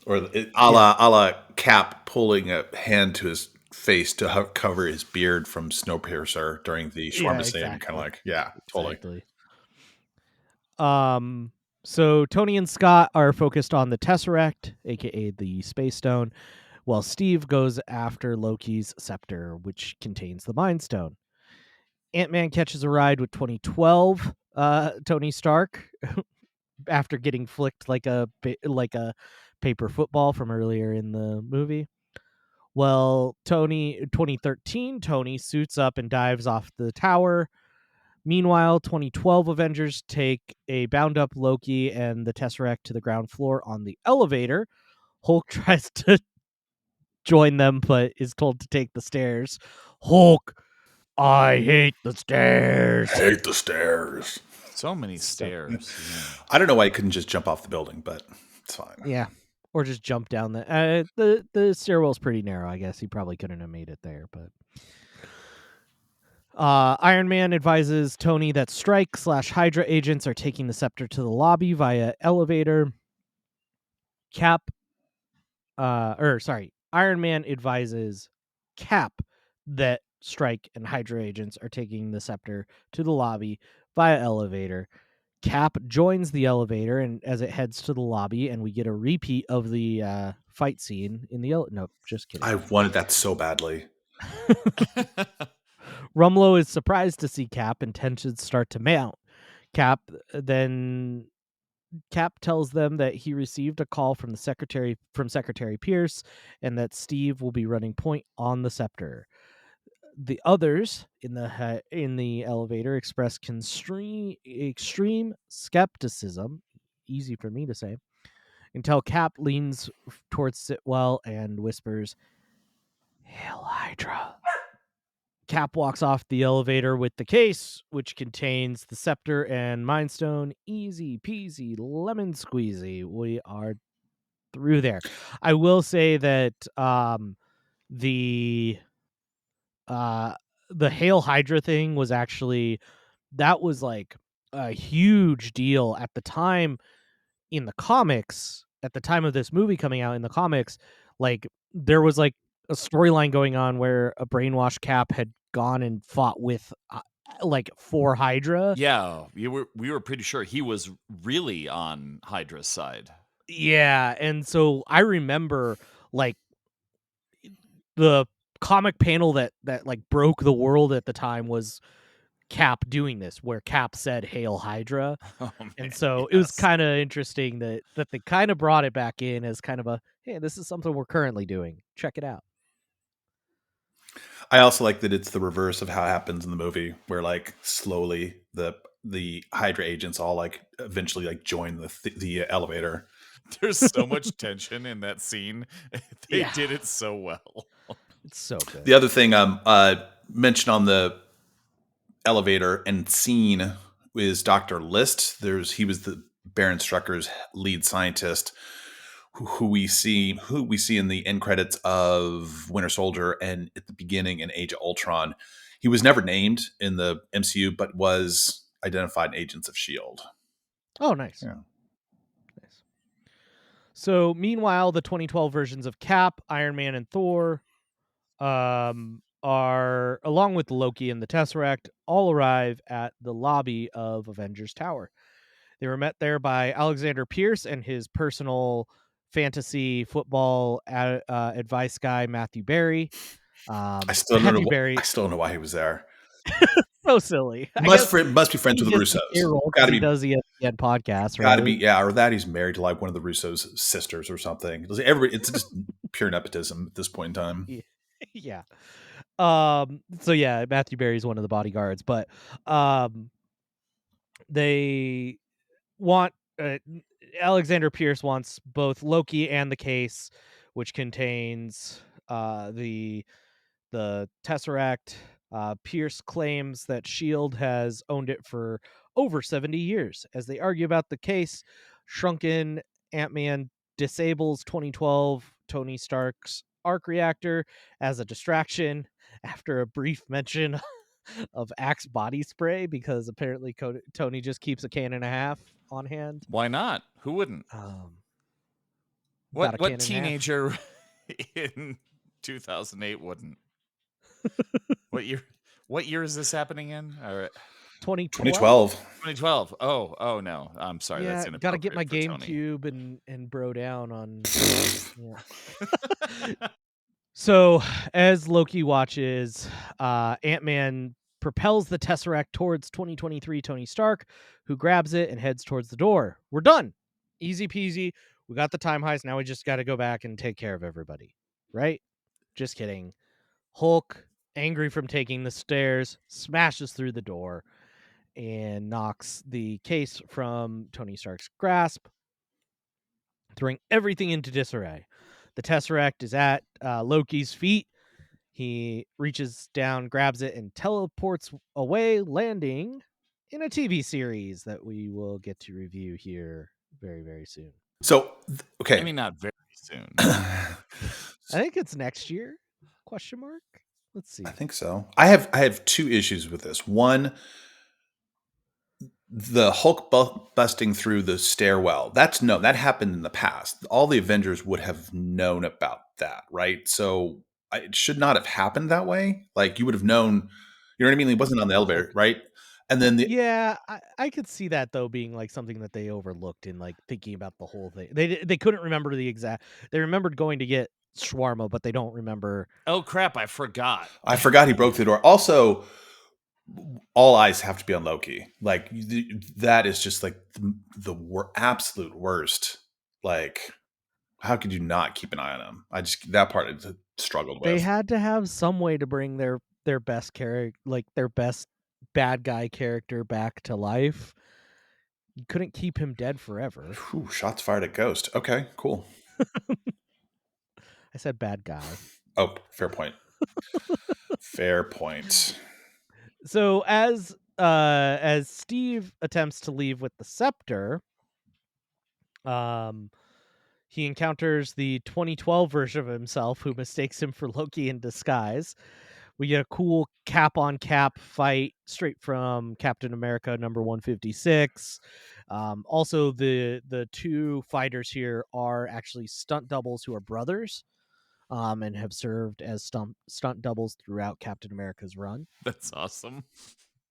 Or a la Cap pulling a hand to his face to cover his beard from Snowpiercer during the shawarma scene.
Exactly.
Kind of like, yeah, totally.
Exactly. So Tony and Scott are focused on the Tesseract, aka the Space Stone, while Steve goes after Loki's scepter, which contains the Mind Stone. Ant-Man catches a ride with 2012 Tony Stark after getting flicked like a paper football from earlier in the movie. Well, 2013 Tony suits up and dives off the tower. Meanwhile, 2012 Avengers take a bound-up Loki and the Tesseract to the ground floor on the elevator. Hulk tries to join them, but is told to take the stairs. Hulk, I hate the stairs.
Hate the stairs.
So many stairs. Yeah.
I don't know why he couldn't just jump off the building, but it's fine.
Yeah, or just jump down the stairwell's pretty narrow. I guess he probably couldn't have made it there, but. Iron Man advises Tony that Strike/Hydra agents are taking the scepter to the lobby via elevator. Iron Man advises Cap that Strike and Hydra agents are taking the scepter to the lobby via elevator. Cap joins the elevator and as it heads to the lobby, and we get a repeat of the fight scene in the no, just kidding.
I wanted that so badly.
Rumlow is surprised to see Cap and tensions start to mount. Cap tells them that he received a call from Secretary Pierce and that Steve will be running point on the scepter. The others in the elevator express extreme skepticism, easy for me to say, until Cap leans towards Sitwell and whispers, "Hail Hydra." Cap walks off the elevator with the case, which contains the scepter and Mind Stone. Easy peasy, lemon squeezy. We are through there. I will say that the Hail Hydra thing was actually, that was like a huge deal at the time in the comics. At the time of this movie coming out in the comics, like there was like a storyline going on where a brainwashed Cap had gone and fought with for Hydra.
Yeah, we were pretty sure he was really on Hydra's side.
Yeah, and so I remember like the comic panel that like broke the world at the time was Cap doing this, where Cap said "Hail Hydra," and so it was kind of interesting that they kind of brought it back in as kind of a, hey, this is something we're currently doing. Check it out.
I also like that it's the reverse of how it happens in the movie, where like slowly the Hydra agents all like eventually like join the elevator.
There's so much tension in that scene. They did it so well.
It's so good.
The other thing mentioned on the elevator and scene is Dr. List. He was the Baron Strucker's lead scientist, who we see in the end credits of Winter Soldier and at the beginning in Age of Ultron. He was never named in the MCU, but was identified in Agents of S.H.I.E.L.D.
Oh, nice.
Yeah.
Nice. So, meanwhile, the 2012 versions of Cap, Iron Man, and Thor are, along with Loki and the Tesseract, all arrive at the lobby of Avengers Tower. They were met there by Alexander Pierce and his personal fantasy football advice guy, Matthew Berry.
I still don't know why he was there.
So silly.
Must be friends with the Russos.
Got to be. He does the ESPN podcast, right?
Got to be, yeah, or that he's married to like one of the Russos' sisters or something. It's just pure nepotism at this point in time.
Yeah. So yeah, Matthew Berry's one of the bodyguards, but they want Alexander Pierce wants both Loki and the case, which contains the Tesseract. Pierce claims that S.H.I.E.L.D. has owned it for over 70 years. As they argue about the case, shrunken Ant-Man disables 2012 Tony Stark's arc reactor as a distraction after a brief mention of Axe body spray, because apparently Tony just keeps a can and a half on hand.
Why not? Who wouldn't? What teenager in 2008 wouldn't? What year is this happening in?
2012.
2012. Oh no. I'm sorry.
Yeah,
that's inappropriate.
Gotta get my
for
GameCube and bro down on. So as Loki watches, Ant-Man propels the Tesseract towards 2023 Tony Stark, who grabs it and heads towards the door. We're done. Easy peasy. We got the time heist. Now we just got to go back and take care of everybody. Right? Just kidding. Hulk, angry from taking the stairs, smashes through the door and knocks the case from Tony Stark's grasp, throwing everything into disarray. The Tesseract is at Loki's feet. He reaches down, grabs it, and teleports away, landing in a TV series that we will get to review here very, very soon.
So, okay.
I mean, not very soon.
I think it's next year? Question mark? Let's see.
I think so. I have two issues with this. One, the Hulk busting through the stairwell. That happened in the past. All the Avengers would have known about that, right? So it should not have happened that way. Like, you would have known. You know what I mean? He wasn't on the elevator, right? And then
yeah, I could see that though being like something that they overlooked in like thinking about the whole thing. They couldn't remember the exact. They remembered going to get shawarma, but they don't remember.
Oh crap! I forgot.
I forgot he broke the door. Also, all eyes have to be on Loki. Like, that is just like the absolute worst. Like, how could you not keep an eye on him? That part I struggled with.
They had to have some way to bring their best character, like their best bad guy character, back to life. You couldn't keep him dead forever.
Whew, shots fired at Ghost. Okay, cool.
I said bad guy.
Oh, fair point. Fair point.
So as Steve attempts to leave with the scepter, he encounters the 2012 version of himself who mistakes him for Loki in disguise. We get a cool cap on cap fight straight from Captain America number 156. Also, the two fighters here are actually stunt doubles who are brothers, and have served as stunt doubles throughout Captain America's run.
That's awesome.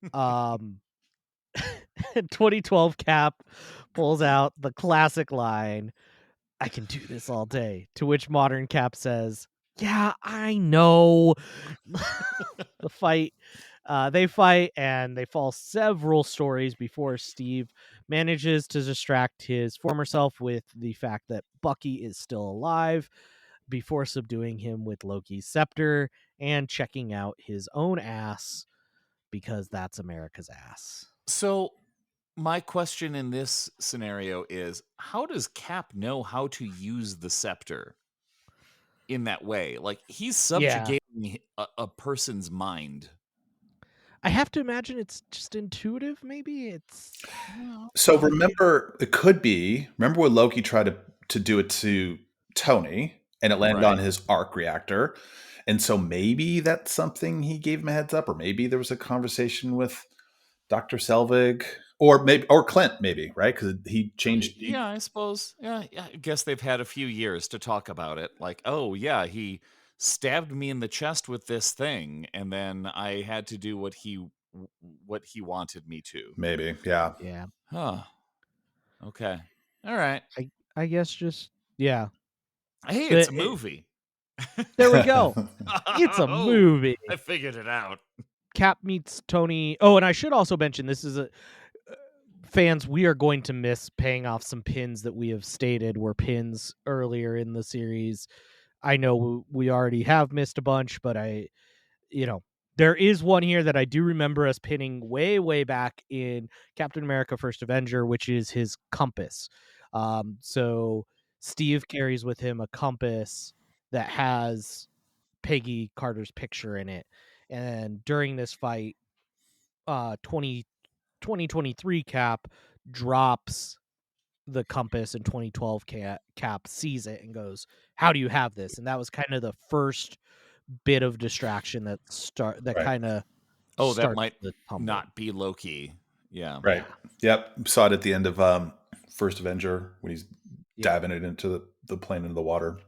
2012 Cap pulls out the classic line, "I can do this all day," to which modern Cap says, "Yeah, I know." The fight, they fight and they fall several stories before Steve manages to distract his former self with the fact that Bucky is still alive before subduing him with Loki's scepter and checking out his own ass, because that's America's ass.
So my question in this scenario is, how does Cap know how to use the scepter in that way? Like, he's subjugating a person's mind.
I have to imagine it's just intuitive, maybe? It's...
So remember when Loki tried to do it to Tony, and it landed on his arc reactor. And so maybe that's something he gave him a heads up, or maybe there was a conversation with Dr. Selvig, or Clint, maybe, right? Because he changed.
Yeah, I suppose. Yeah, I guess they've had a few years to talk about it. Like, oh yeah, he stabbed me in the chest with this thing, and then I had to do what he wanted me to.
Maybe, yeah.
Yeah.
Huh. Okay. All right.
I guess just, yeah.
Hey, it's a movie.
There we go. It's a movie.
I figured it out.
Cap meets Tony. Oh, and I should also mention, this is fans, we are going to miss paying off some pins that we have stated were pins earlier in the series. I know we already have missed a bunch, but there is one here that I do remember us pinning way, way back in Captain America First Avenger, which is his compass. So Steve carries with him a compass that has Peggy Carter's picture in it. And during this fight, 2023 Cap drops the compass, and 2012 Cap sees it and goes, "How do you have this?" And that was kind of the first bit of distraction that kind of
that might not be Loki. Yeah.
Right. Yep. Saw it at the end of First Avenger when he's diving it into the plane into the water.